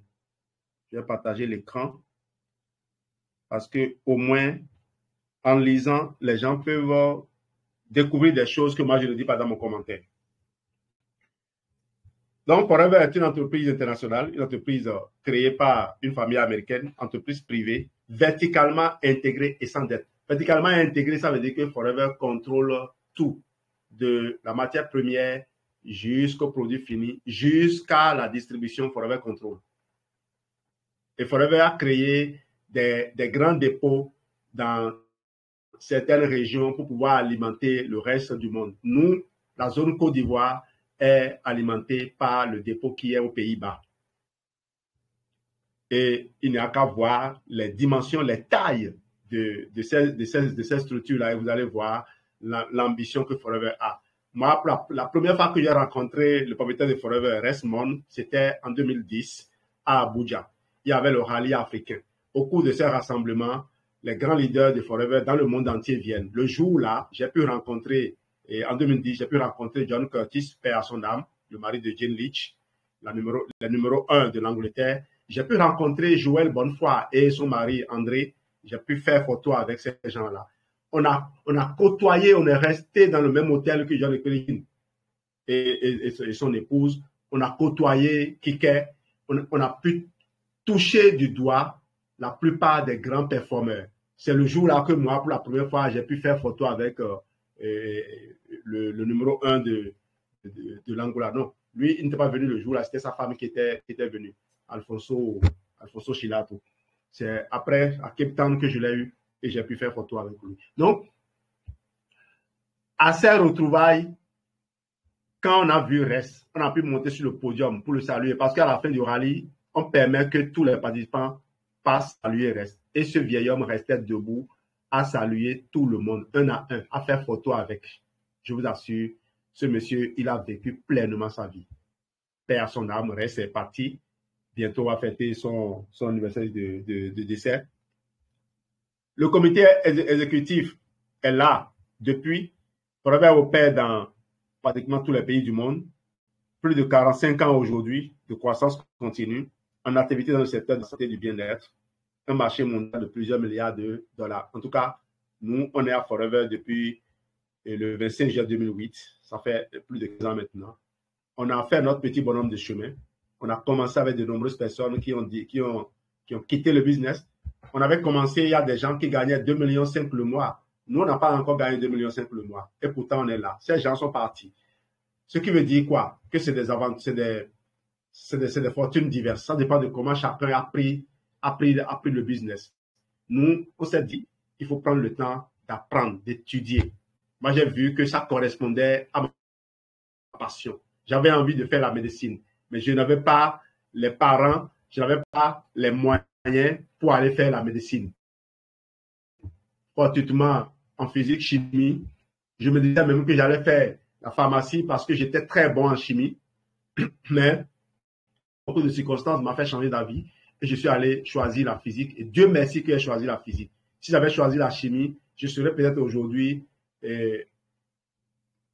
l'écran parce que au moins, en lisant, les gens peuvent découvrir des choses que moi, je ne dis pas dans mon commentaire. Donc, Forever est une entreprise internationale, une entreprise créée par une famille américaine, entreprise privée, verticalement intégrée et sans dette. Verticalement intégrée, ça veut dire que Forever contrôle tout, de la matière première jusqu'au produit fini, jusqu'à la distribution. Forever contrôle. Et Forever a créé des grands dépôts dans certaines régions pour pouvoir alimenter le reste du monde. Nous, la zone Côte d'Ivoire est alimentée par le dépôt qui est aux Pays-Bas. Et il n'y a qu'à voir les dimensions, les tailles de ces structures-là et vous allez voir l'ambition que Forever a. Moi, la première fois que j'ai rencontré le propriétaire de Forever, Resmond, c'était en 2010 à Abuja. Il y avait le rallye africain. Au cours de ces rassemblements, les grands leaders de Forever dans le monde entier viennent. Le jour-là, j'ai pu rencontrer, et en 2010, j'ai pu rencontrer John Curtis, père à son âme, le mari de Jane Leach, la numéro 1 de l'Angleterre. J'ai pu rencontrer Joël Bonnefoy et son mari André. J'ai pu faire photo avec ces gens-là. on a côtoyé, on est resté dans le même hôtel que John Kelly et son épouse. On a côtoyé Kike. On a pu toucher du doigt la plupart des grands performeurs. C'est le jour-là que moi, pour la première fois, j'ai pu faire photo avec le numéro 1 de l'Angola. Non, lui, il n'était pas venu le jour-là, c'était sa femme qui était venue, Alfonso Chilato. C'est après, à Cape Town, que je l'ai eu et j'ai pu faire photo avec lui. Donc, à ces retrouvailles, quand on a vu Rest, on a pu monter sur le podium pour le saluer parce qu'à la fin du rallye, on permet que tous les participants passent saluer Rest. Et ce vieil homme restait debout à saluer tout le monde, un à un, à faire photo avec. Je vous assure, ce monsieur, il a vécu pleinement sa vie. Paix à son âme, Rest est parti. Bientôt, on va fêter son anniversaire de décès. Le comité exécutif est là depuis. Forever opère dans pratiquement tous les pays du monde. Plus de 45 ans aujourd'hui de croissance continue, en activité dans le secteur de la santé et du bien-être, un marché mondial de plusieurs milliards de dollars. En tout cas, nous, on est à Forever depuis le 25 juillet 2008. Ça fait plus de 15 ans maintenant. On a fait notre petit bonhomme de chemin. On a commencé avec de nombreuses personnes qui ont quitté le business. On avait commencé, il y a des gens qui gagnaient 2,5 millions le mois. Nous, on n'a pas encore gagné 2,5 millions le mois. Et pourtant, on est là. Ces gens sont partis. Ce qui veut dire quoi? Que c'est des fortunes diverses. Ça dépend de comment chacun a pris le business. Nous, on s'est dit, il faut prendre le temps d'apprendre, d'étudier. Moi, j'ai vu que ça correspondait à ma passion. J'avais envie de faire la médecine, mais je n'avais pas les parents, je n'avais pas les moyens pour aller faire la médecine. Fortuitement, en physique, chimie, je me disais même que j'allais faire la pharmacie parce que j'étais très bon en chimie, mais beaucoup de circonstances m'ont fait changer d'avis et je suis allé choisir la physique. Et Dieu merci que j'ai choisi la physique. Si j'avais choisi la chimie, je serais peut-être aujourd'hui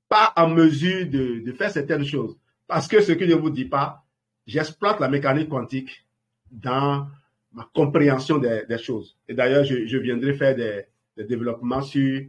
pas en mesure de faire certaines choses. Parce que ce que je ne vous dis pas, j'exploite la mécanique quantique dans ma compréhension des choses. Et d'ailleurs, je viendrai faire des développements sur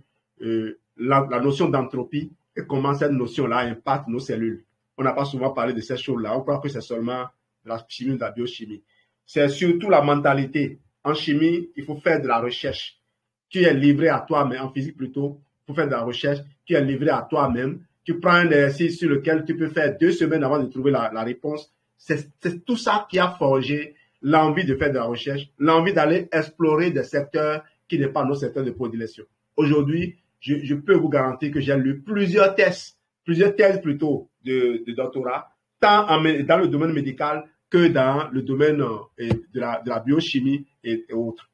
la notion d'entropie et comment cette notion-là impacte nos cellules. On n'a pas souvent parlé de ces choses-là. On croit que c'est seulement la chimie ou de la biochimie. C'est surtout la mentalité. En chimie, il faut faire de la recherche. Tu es livré à toi-même, en physique plutôt, pour faire de la recherche, tu es livré à toi-même. Tu prends un exercice sur lequel tu peux faire 2 semaines avant de trouver la réponse. C'est tout ça qui a forgé l'envie de faire de la recherche, l'envie d'aller explorer des secteurs qui n'est pas nos secteurs de prédilection. Aujourd'hui, je peux vous garantir que j'ai lu plusieurs thèses plutôt de doctorat, tant dans le domaine médical que dans le domaine de la biochimie et autres.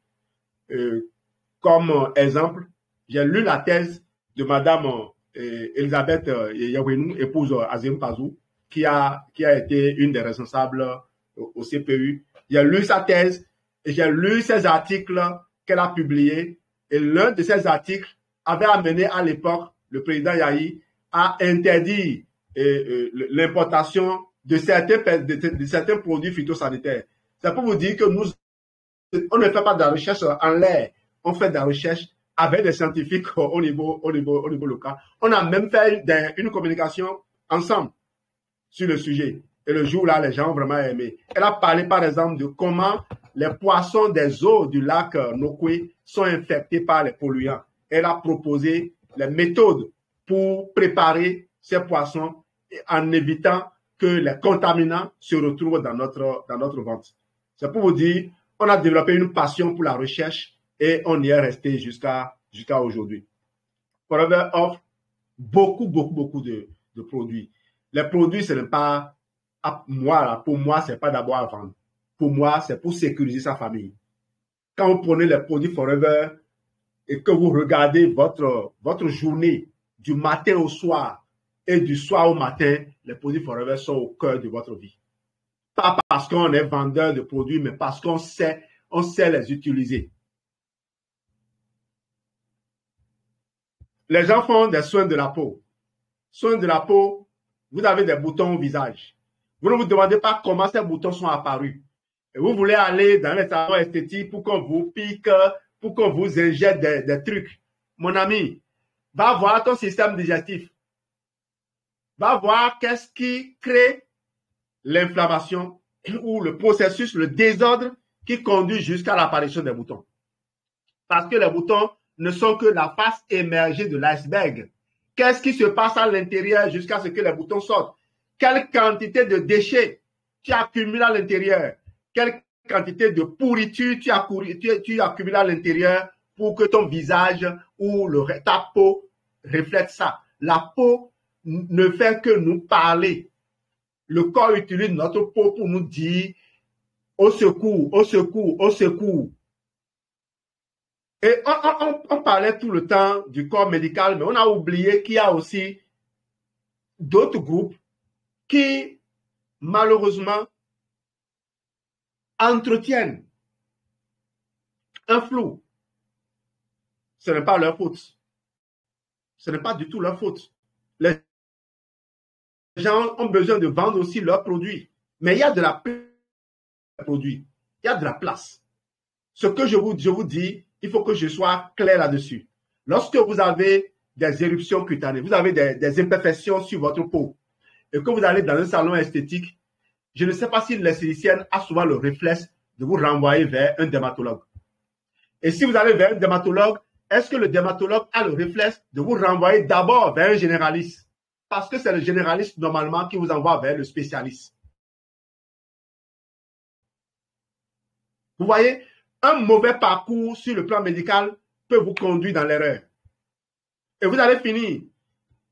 Comme exemple, j'ai lu la thèse de Madame Elisabeth Yawenu, épouse Azim Pazou, qui a été une des responsables au CPU. J'ai lu sa thèse et j'ai lu ses articles qu'elle a publiés. Et l'un de ces articles avait amené à l'époque le président Yahi à interdire l'importation de certains produits phytosanitaires. C'est pour vous dire que on ne fait pas de la recherche en l'air, on fait de la recherche avec des scientifiques au niveau local. On a même fait une communication ensemble sur le sujet. Et le jour-là, les gens ont vraiment aimé. Elle a parlé, par exemple, de comment les poissons des eaux du lac Nokwe sont infectés par les polluants. Elle a proposé les méthodes pour préparer ces poissons en évitant que les contaminants se retrouvent dans notre ventre. C'est pour vous dire, on a développé une passion pour la recherche et on y est resté jusqu'à aujourd'hui. Forever offre beaucoup de produits. Les produits, ce n'est pas pour moi, c'est pas d'abord à vendre. Pour moi, c'est pour sécuriser sa famille. Quand vous prenez les produits Forever et que vous regardez votre journée du matin au soir et du soir au matin, les produits Forever sont au cœur de votre vie. Pas parce qu'on est vendeur de produits, mais parce qu'on sait les utiliser. Les gens font des soins de la peau. Soins de la peau, vous avez des boutons au visage. Vous ne vous demandez pas comment ces boutons sont apparus. Et vous voulez aller dans les salons esthétiques pour qu'on vous pique, pour qu'on vous injecte des trucs. mon ami, va voir ton système digestif. Va voir qu'est-ce qui crée l'inflammation ou le processus, le désordre qui conduit jusqu'à l'apparition des boutons. Parce que les boutons ne sont que la face émergée de l'iceberg. Qu'est-ce qui se passe à l'intérieur jusqu'à ce que les boutons sortent? Quelle quantité de déchets tu accumules à l'intérieur? Quelle quantité de pourriture tu accumules à l'intérieur pour que ton visage ou ta peau reflète ça? La peau ne fait que nous parler. Le corps utilise notre peau pour nous dire au secours, au secours, au secours. Et on parlait tout le temps du corps médical, mais on a oublié qu'il y a aussi d'autres groupes qui, malheureusement, entretiennent un flou. Ce n'est pas leur faute. Ce n'est pas du tout leur faute. Les gens ont besoin de vendre aussi leurs produits. Mais il y a de la produits. Il y a de la place. Ce que je vous dis, il faut que je sois clair là-dessus. Lorsque vous avez des éruptions cutanées, vous avez des imperfections sur votre peau, et que vous allez dans un salon esthétique, je ne sais pas si l'esthéticienne a souvent le réflexe de vous renvoyer vers un dermatologue. Et si vous allez vers un dermatologue, est-ce que le dermatologue a le réflexe de vous renvoyer d'abord vers un généraliste? Parce que c'est le généraliste normalement qui vous envoie vers le spécialiste. Vous voyez, un mauvais parcours sur le plan médical peut vous conduire dans l'erreur. Et vous allez finir.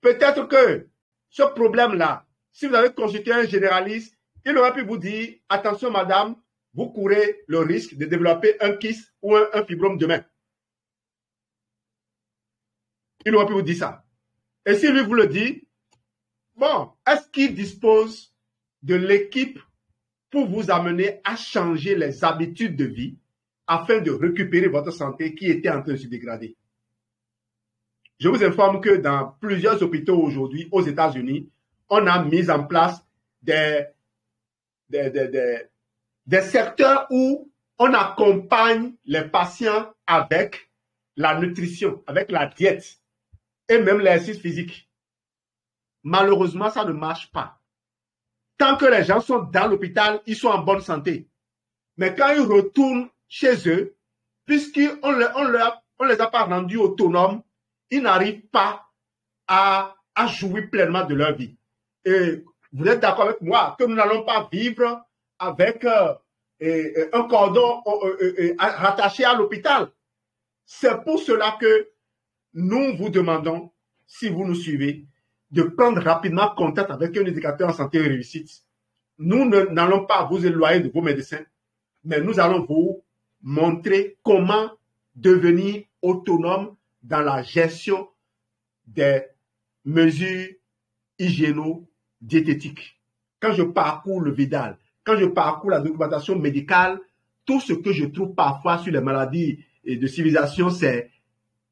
Peut-être que ce problème-là, si vous avez consulté un généraliste, il aurait pu vous dire, attention madame, vous courez le risque de développer un kyste ou un fibrome demain. Il aurait pu vous dire ça. Et si lui vous le dit, bon, est-ce qu'il dispose de l'équipe pour vous amener à changer les habitudes de vie afin de récupérer votre santé qui était en train de se dégrader? Je vous informe que dans plusieurs hôpitaux aujourd'hui aux États-Unis, on a mis en place des secteurs où on accompagne les patients avec la nutrition, avec la diète et même l'exercice physique. Malheureusement, ça ne marche pas. Tant que les gens sont dans l'hôpital, ils sont en bonne santé. Mais quand ils retournent chez eux, puisqu'on ne les a pas rendus autonomes, ils n'arrivent pas à jouir pleinement de leur vie. Et vous êtes d'accord avec moi que nous n'allons pas vivre avec un cordon rattaché à l'hôpital. C'est pour cela que nous vous demandons, si vous nous suivez, de prendre rapidement contact avec un éducateur en santé et réussite. Nous n'allons pas vous éloigner de vos médecins, mais nous allons vous montrer comment devenir autonome dans la gestion des mesures hygiéno-diététiques. Quand je parcours le Vidal, quand je parcours la documentation médicale, tout ce que je trouve parfois sur les maladies de civilisation, c'est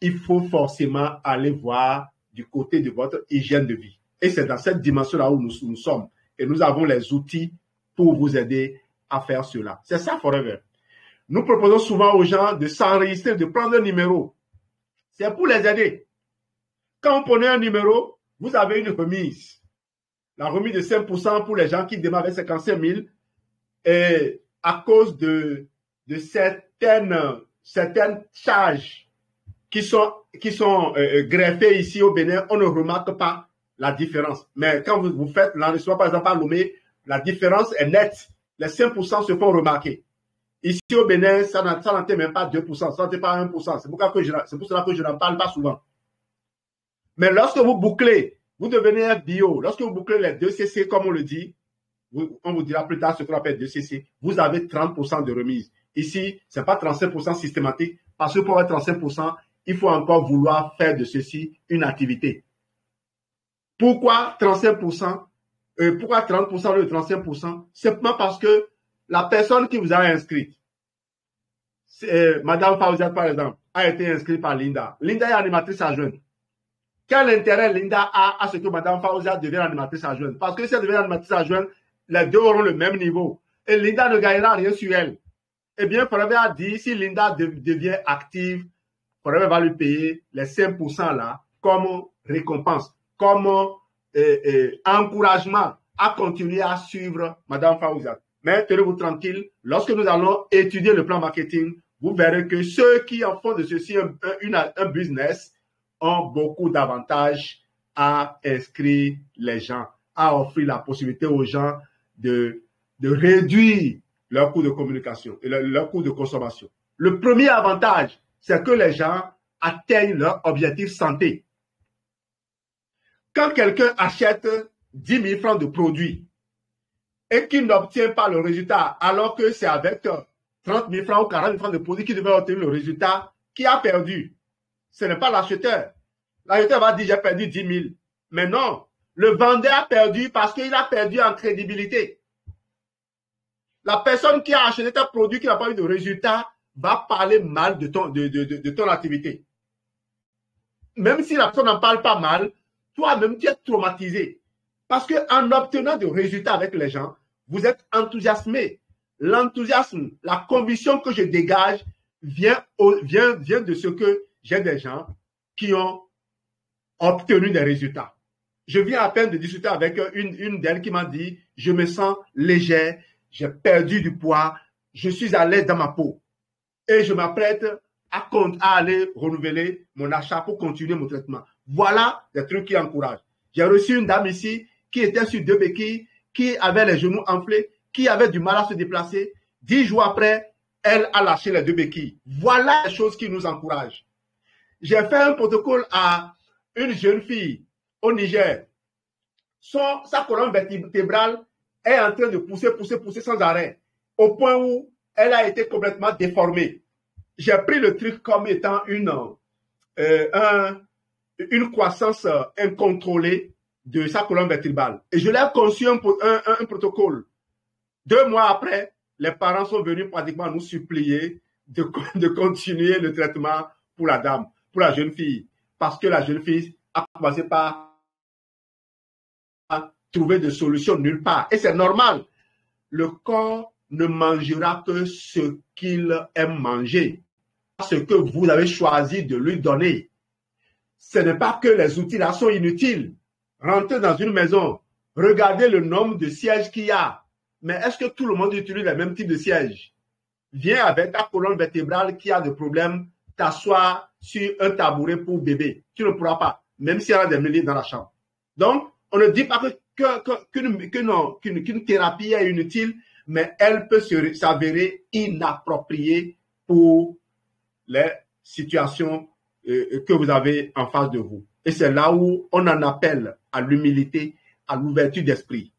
il faut forcément aller voir du côté de votre hygiène de vie. Et c'est dans cette dimension-là où nous sommes. Et nous avons les outils pour vous aider à faire cela. C'est ça, Forever. Nous proposons souvent aux gens de s'enregistrer, de prendre un numéro. C'est pour les aider. Quand vous prenez un numéro, vous avez une remise. La remise de 5% pour les gens qui démarrent avec 55 000. Et à cause de certaines charges qui sont greffées ici au Bénin, on ne remarque pas la différence. Mais quand vous faites l'enregistrement, par exemple, à Lomé, la différence est nette. Les 5% se font remarquer. Ici au Bénin, ça n'atteint même pas 2%, ça n'atteint pas 1%. C'est pour cela que je n'en parle pas souvent. Mais lorsque vous bouclez, vous devenez un bio. Lorsque vous bouclez les 2CC, comme on le dit, on vous dira plus tard ce qu'on appelle 2CC, vous avez 30% de remise. Ici, ce n'est pas 35% systématique, parce que pour avoir 35%, il faut encore vouloir faire de ceci une activité. Pourquoi 35%? Pourquoi 30% au lieu de 35%? Simplement parce que la personne qui vous a inscrite, Madame Fawziat par exemple, a été inscrite par Linda. Linda est animatrice adjointe. Quel intérêt Linda a à ce que Madame Fawziat devienne animatrice adjointe? Parce que si elle devient animatrice adjointe, les deux auront le même niveau. Et Linda ne gagnera rien sur elle. Eh bien, Forever a dit, si Linda devient active, Forever va lui payer les 5% là comme récompense, comme encouragement à continuer à suivre Madame Fawzat. Mais tenez-vous tranquille, lorsque nous allons étudier le plan marketing, vous verrez que ceux qui en font de ceci un business ont beaucoup d'avantages à inscrire les gens, à offrir la possibilité aux gens de réduire leur coût de communication et leur coût de consommation. Le premier avantage, c'est que les gens atteignent leur objectif santé. Quand quelqu'un achète 10 000 francs de produits et qu'il n'obtient pas le résultat, alors que c'est avec 30 000 francs ou 40 000 francs de produits qu'il devait obtenir le résultat, qui a perdu? Ce n'est pas l'acheteur. L'acheteur va dire j'ai perdu 10 000. Mais non, le vendeur a perdu parce qu'il a perdu en crédibilité. La personne qui a acheté un produit qui n'a pas eu de résultat va parler mal de ton activité. Même si la personne n'en parle pas mal, toi-même tu es traumatisé. Parce qu'en obtenant des résultats avec les gens, vous êtes enthousiasmé. L'enthousiasme, la conviction que je dégage vient de ce que j'ai des gens qui ont obtenu des résultats. Je viens à peine de discuter avec une d'elles qui m'a dit « Je me sens légère, j'ai perdu du poids, je suis à l'aise dans ma peau. Et je m'apprête à aller renouveler mon achat pour continuer mon traitement. » Voilà des trucs qui encouragent. J'ai reçu une dame ici qui était sur 2 béquilles, qui avait les genoux enflés, qui avait du mal à se déplacer. 10 jours après, elle a lâché les 2 béquilles. Voilà les choses qui nous encouragent. J'ai fait un protocole à une jeune fille au Niger. Sa colonne vertébrale est en train de pousser sans arrêt, au point où elle a été complètement déformée. J'ai pris le truc comme étant une croissance incontrôlée de sa colonne vertébrale. Et je l'ai conçu un protocole. 2 mois après, les parents sont venus pratiquement nous supplier de continuer le traitement pour la dame, pour la jeune fille. Parce que la jeune fille a commencé par trouver de solutions nulle part. Et c'est normal. Le corps ne mangera que ce qu'il aime manger. Ce que vous avez choisi de lui donner. Ce n'est pas que les outils là sont inutiles. Rentrez dans une maison, regardez le nombre de sièges qu'il y a. Mais est-ce que tout le monde utilise le même type de siège? Viens avec ta colonne vertébrale qui a des problèmes, t'asseoir sur un tabouret pour bébé. Tu ne pourras pas, même s'il y a des milliers dans la chambre. Donc, on ne dit pas qu'une thérapie est inutile, mais elle peut s'avérer inappropriée pour les situations que vous avez en face de vous. Et c'est là où on en appelle à l'humilité, à l'ouverture d'esprit.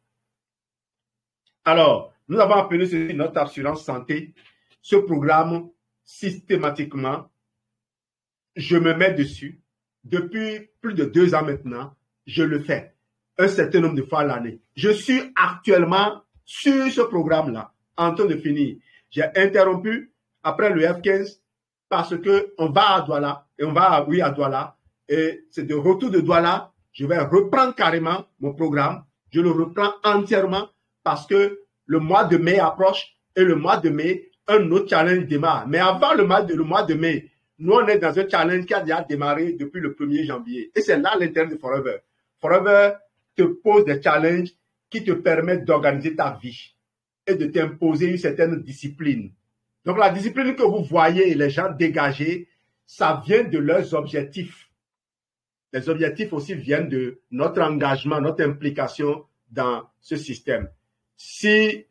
Alors, nous avons appelé ceci notre assurance santé. Ce programme, systématiquement, je me mets dessus. Depuis plus de 2 ans maintenant, je le fais un certain nombre de fois à l'année. Je suis actuellement sur ce programme-là, en train de finir. J'ai interrompu après le F15 parce qu'on va à Douala, et on va à Douala, et c'est de retour de Douala, je vais reprendre carrément mon programme. Je le reprends entièrement parce que le mois de mai approche, et le mois de mai, un autre challenge démarre. Mais avant le mois de mai, nous, on est dans un challenge qui a déjà démarré depuis le 1er janvier. Et c'est là l'intérêt de Forever. Forever te pose des challenges qui te permettent d'organiser ta vie et de t'imposer une certaine discipline. Donc, la discipline que vous voyez les gens dégager, ça vient de leurs objectifs. Les objectifs aussi viennent de notre engagement, notre implication dans ce système. Si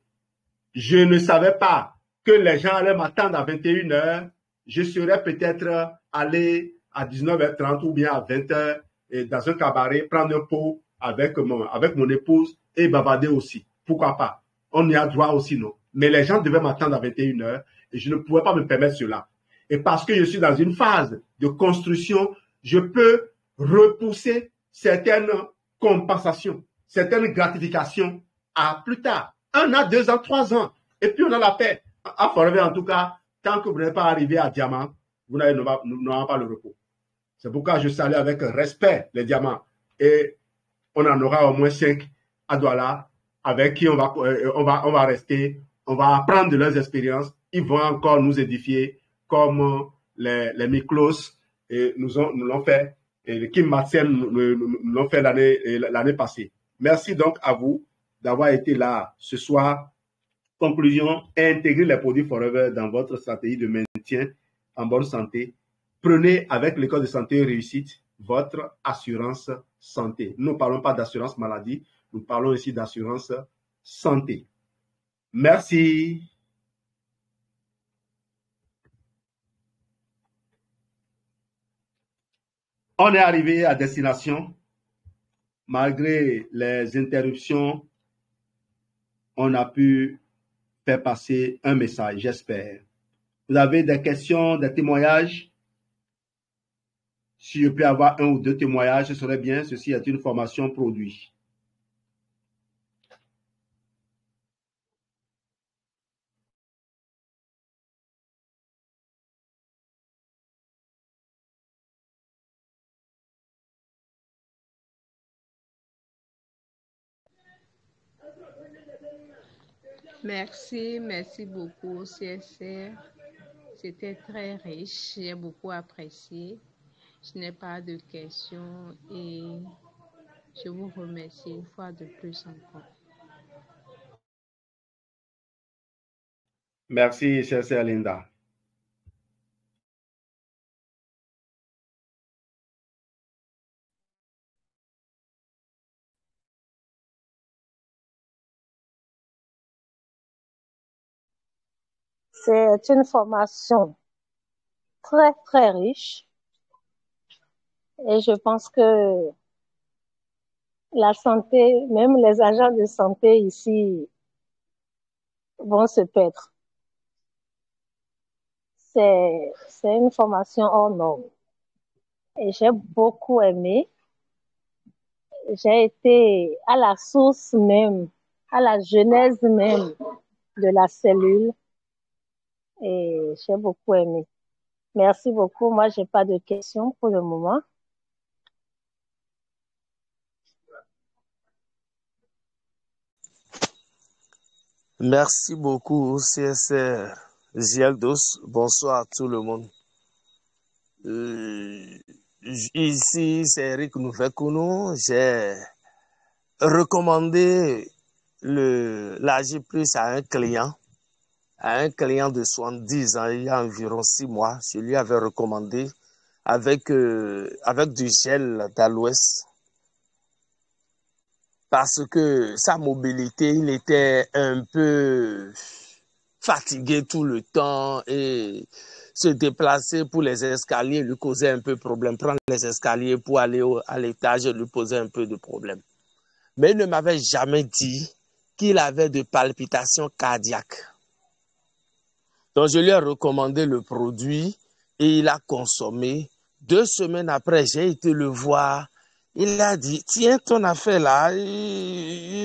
je ne savais pas que les gens allaient m'attendre à 21 h, je serais peut-être allé à 19h30 ou bien à 20h dans un cabaret, prendre un pot avec mon épouse et bavarder aussi. Pourquoi pas? On y a droit aussi, non? Mais les gens devaient m'attendre à 21 h et je ne pouvais pas me permettre cela. Et parce que je suis dans une phase de construction, je peux repousser certaines compensations, certaines gratifications à plus tard. 1 an, 2 ans, 3 ans. Et puis on a la paix. À Forever, en tout cas, tant que vous n'êtes pas arrivé à diamant, vous n'avez pas le repos. C'est pourquoi je salue avec respect les diamants. Et on en aura au moins 5 à Douala, avec qui on va rester, on va apprendre de leurs expériences. Ils vont encore nous édifier comme les Miklos, et nous l'ont fait, et Kim Matsen nous l'ont fait l'année passée. Merci donc à vous d'avoir été là ce soir. Conclusion, intégrer les produits Forever dans votre stratégie de maintien en bonne santé. Prenez avec l'école de santé réussite votre assurance santé. Nous ne parlons pas d'assurance maladie, nous parlons ici d'assurance santé. Merci. On est arrivé à destination. Malgré les interruptions, on a pu faire passer un message, j'espère. Vous avez des questions, des témoignages? Si je peux avoir un ou deux témoignages, ce serait bien. Ceci est une formation produit. Merci beaucoup, CSR. C'était très riche, j'ai beaucoup apprécié. Je n'ai pas de questions et je vous remercie une fois de plus encore. Merci, chère Linda. C'est une formation très, très riche et je pense que la santé, même les agents de santé ici vont se perdre. C'est une formation hors norme et j'ai beaucoup aimé. J'ai été à la source même, à la genèse même de la cellule et j'ai beaucoup aimé. Merci beaucoup. Moi, j'ai pas de questions pour le moment. Merci beaucoup, CSR Gieldos. Bonsoir à tout le monde. Ici, c'est Eric Nouvekounou. J'ai recommandé l'AG Plus à un client de 70 ans, il y a environ 6 mois. Je lui avais recommandé avec du gel d'aloès. Parce que sa mobilité, il était un peu fatigué tout le temps et se déplacer pour les escaliers lui causait un peu de problème. Prendre les escaliers pour aller à l'étage lui posait un peu de problème. Mais il ne m'avait jamais dit qu'il avait de palpitations cardiaques. Donc, je lui ai recommandé le produit et il a consommé. 2 semaines après, j'ai été le voir. Il a dit, tiens, ton affaire là,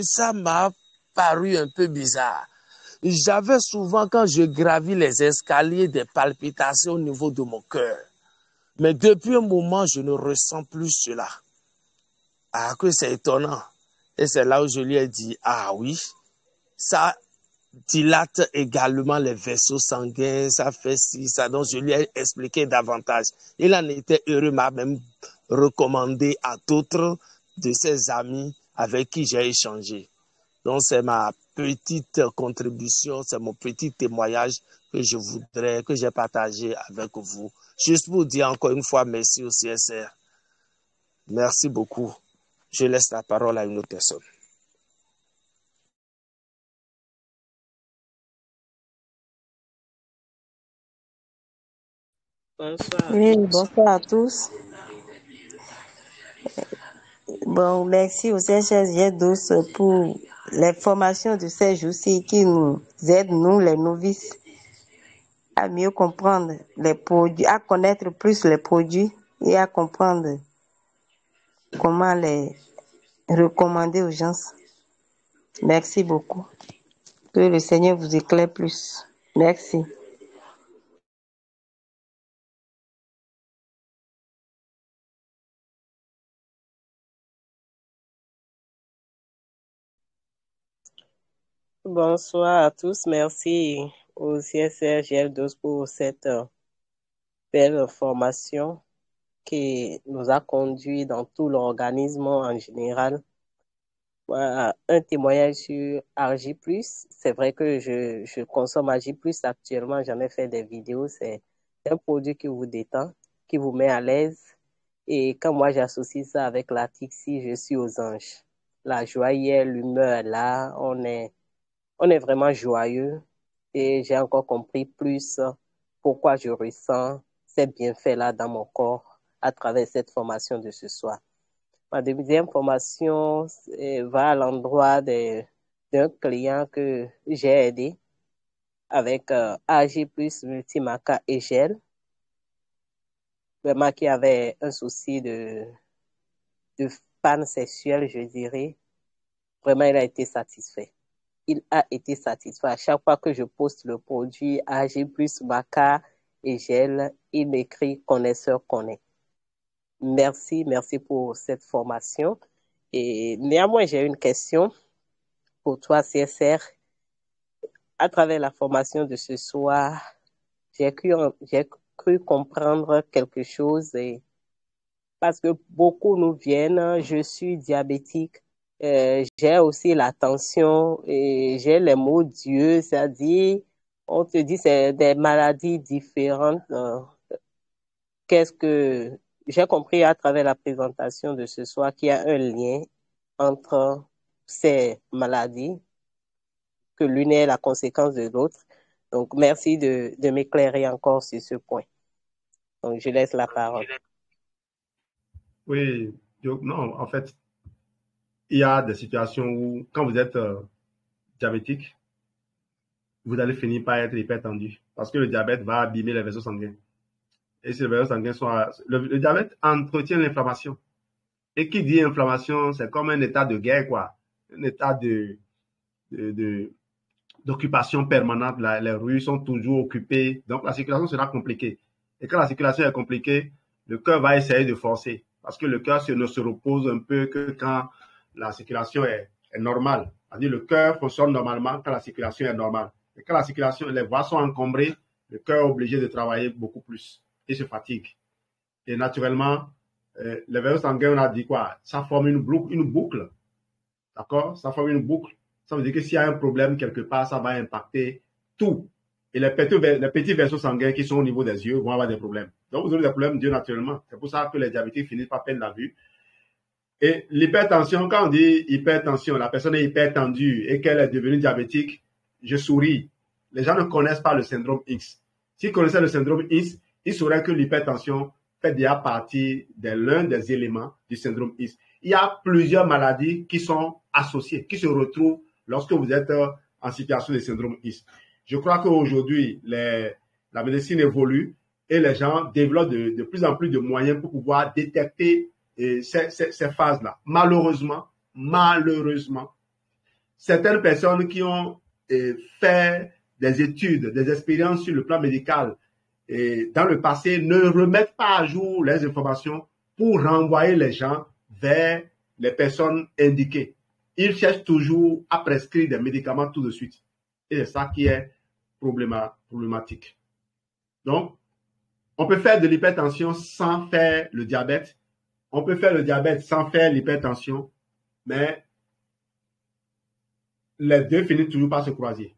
ça m'a paru un peu bizarre. J'avais souvent, quand je gravis les escaliers, des palpitations au niveau de mon cœur. Mais depuis un moment, je ne ressens plus cela. Ah, que c'est étonnant. Et c'est là où je lui ai dit, ah oui, ça dilate également les vaisseaux sanguins, ça fait ci, ça. Donc, je lui ai expliqué davantage. Il en était heureux, m'a même recommandé à d'autres de ses amis avec qui j'ai échangé. Donc, c'est ma petite contribution, c'est mon petit témoignage que j'ai partagé avec vous. Juste pour dire encore une fois merci au CSR. Merci beaucoup. Je laisse la parole à une autre personne. Bonsoir. Oui, bonsoir à tous. Bon, merci aux CHSG douce pour les formations de ces jours-ci qui nous aident, nous, les novices, à mieux comprendre les produits, à connaître plus les produits et à comprendre comment les recommander aux gens. Merci beaucoup. Que le Seigneur vous éclaire plus. Merci. Bonsoir à tous. Merci au CSR GL12 pour cette belle formation. qui nous a conduits dans tout l'organisme en général. Un témoignage sur AJ+. C'est vrai que je consomme AJ+. Actuellement, j'en ai fait des vidéos. C'est un produit qui vous détend, qui vous met à l'aise. Et quand moi, j'associe ça avec la Tixi, je suis aux anges. La joie y est, l'humeur est là. On est vraiment joyeux. Et j'ai encore compris plus pourquoi je ressens ces bienfaits-là dans mon corps à travers cette formation de ce soir. Ma deuxième formation va à l'endroit d'un client que j'ai aidé avec AG+, Multimaca et Gel, vraiment qui avait un souci de panne sexuelle, je dirais. Vraiment, il a été satisfait. Il a été satisfait. À chaque fois que je poste le produit AG+, Maca et Gel, il m'écrit connaisseur connaît. Merci pour cette formation. Et néanmoins, j'ai une question pour toi, CSR. À travers la formation de ce soir, j'ai cru comprendre quelque chose parce que beaucoup nous viennent, je suis diabétique, j'ai aussi la tension et j'ai les maux d'yeux, c'est-à-dire, on te dit c'est des maladies différentes. Qu'est-ce que j'ai compris à travers la présentation de ce soir qu'il y a un lien entre ces maladies, que l'une est la conséquence de l'autre. Donc, merci de m'éclairer encore sur ce point. Donc, je laisse la parole. Oui, non, en fait, il y a des situations où, quand vous êtes diabétique, vous allez finir par être hypertendu parce que le diabète va abîmer les vaisseaux sanguins. Et si les vaisseaux sanguins sont... Le diabète entretient l'inflammation. Et qui dit inflammation, c'est comme un état de guerre, quoi. Un état d'occupation permanente. Les rues sont toujours occupées. Donc, la circulation sera compliquée. Et quand la circulation est compliquée, le cœur va essayer de forcer. Parce que le cœur ne se repose un peu que quand la circulation est normale. C'est-à-dire le cœur fonctionne normalement quand la circulation est normale. Et quand la circulation, les voies sont encombrées, le cœur est obligé de travailler beaucoup plus. Il se fatigue. Et naturellement, les vaisseaux sanguins, on a dit quoi? Ça forme une boucle. D'accord? Ça forme une boucle. Ça veut dire que s'il y a un problème quelque part, ça va impacter tout. Et les petits vaisseaux sanguins qui sont au niveau des yeux vont avoir des problèmes. Donc, vous aurez des problèmes d'yeux naturellement. C'est pour ça que les diabétiques finissent par perdre la vue. Et l'hypertension, quand on dit hypertension, la personne est hypertendue et qu'elle est devenue diabétique, je souris. Les gens ne connaissent pas le syndrome X. S'ils connaissaient le syndrome X, ils sauraient que l'hypertension fait déjà partie de l'un des éléments du syndrome X. Il y a plusieurs maladies qui sont associées, qui se retrouvent lorsque vous êtes en situation de syndrome X. Je crois qu'aujourd'hui, la médecine évolue et les gens développent de plus en plus de moyens pour pouvoir détecter ces phases-là. Malheureusement, certaines personnes qui ont fait des études, des expériences sur le plan médical dans le passé ne remettent pas à jour les informations pour renvoyer les gens vers les personnes indiquées. Ils cherchent toujours à prescrire des médicaments tout de suite. Et c'est ça qui est problématique. Donc, on peut faire de l'hypertension sans faire le diabète. On peut faire le diabète sans faire l'hypertension, mais les deux finissent toujours par se croiser.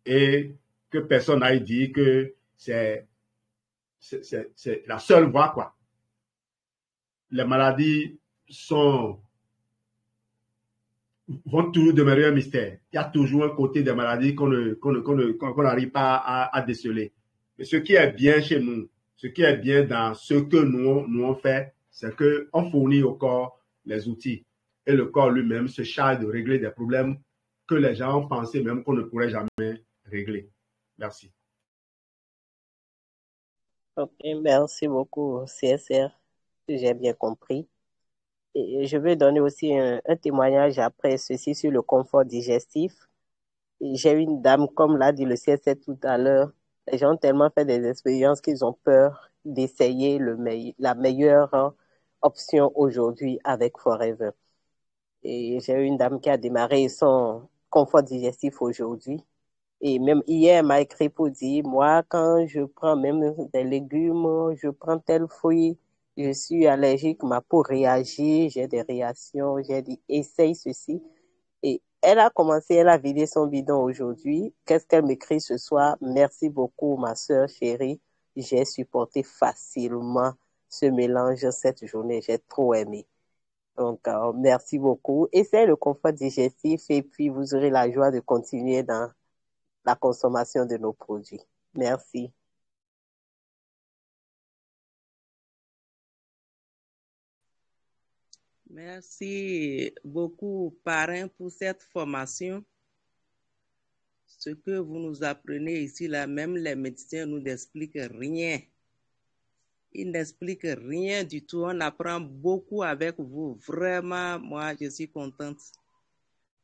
Et que personne n'aille dire que c'est la seule voie, quoi. Les maladies vont toujours demeurer un mystère. Il y a toujours un côté des maladies qu'on n'arrive pas à déceler. Mais ce qui est bien chez nous, ce qui est bien dans ce que nous on fait, c'est qu'on fournit au corps les outils. Et le corps lui-même se charge de régler des problèmes que les gens pensaient même qu'on ne pourrait jamais régler. Merci. Ok, merci beaucoup, CSR. J'ai bien compris. Et je vais donner aussi un témoignage après ceci sur le confort digestif. J'ai une dame, comme l'a dit le CSR tout à l'heure, les gens ont tellement fait des expériences qu'ils ont peur d'essayer la meilleure option aujourd'hui avec Forever. Et j'ai une dame qui a démarré son confort digestif aujourd'hui. Et même hier, elle m'a écrit pour dire, moi, quand je prends même des légumes, je prends tel fruit, je suis allergique, ma peau réagit, j'ai des réactions. J'ai dit, essaye ceci. Et elle a commencé, elle a vidé son bidon aujourd'hui. Qu'est-ce qu'elle m'écrit ce soir? Merci beaucoup, ma soeur chérie. J'ai supporté facilement ce mélange cette journée. J'ai trop aimé. Donc, merci beaucoup. Essayez le confort digestif et puis vous aurez la joie de continuer dans la consommation de nos produits. Merci. Merci beaucoup, parrain, pour cette formation. Ce que vous nous apprenez ici, là, même les médecins nous expliquent rien. Ils n'expliquent rien du tout. On apprend beaucoup avec vous. Vraiment, moi, je suis contente.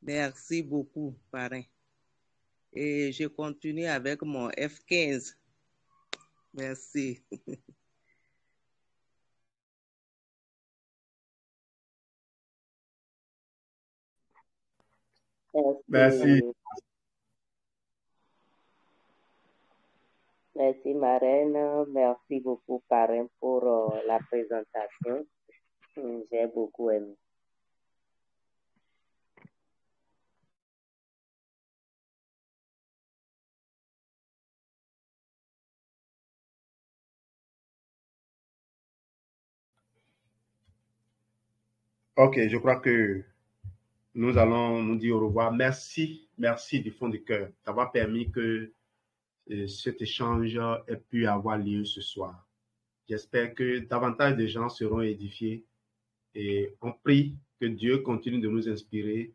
Merci beaucoup, parrain. Et je continue avec mon F15. Merci. Merci. Merci, marraine. Merci beaucoup, parrain, pour la présentation. J'ai beaucoup aimé. Ok, je crois que nous allons nous dire au revoir. Merci, merci du fond du cœur. Ça m'a permis que cet échange ait pu avoir lieu ce soir. J'espère que davantage de gens seront édifiés et on prie que Dieu continue de nous inspirer,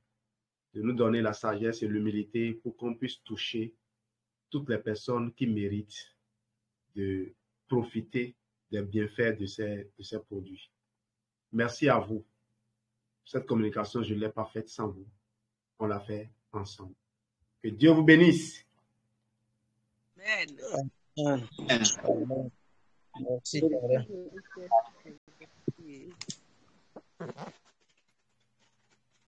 de nous donner la sagesse et l'humilité pour qu'on puisse toucher toutes les personnes qui méritent de profiter des bienfaits de ces produits. Merci à vous. Cette communication, je ne l'ai pas faite sans vous. On l'a fait ensemble. Que Dieu vous bénisse. Amen. Merci, parrain.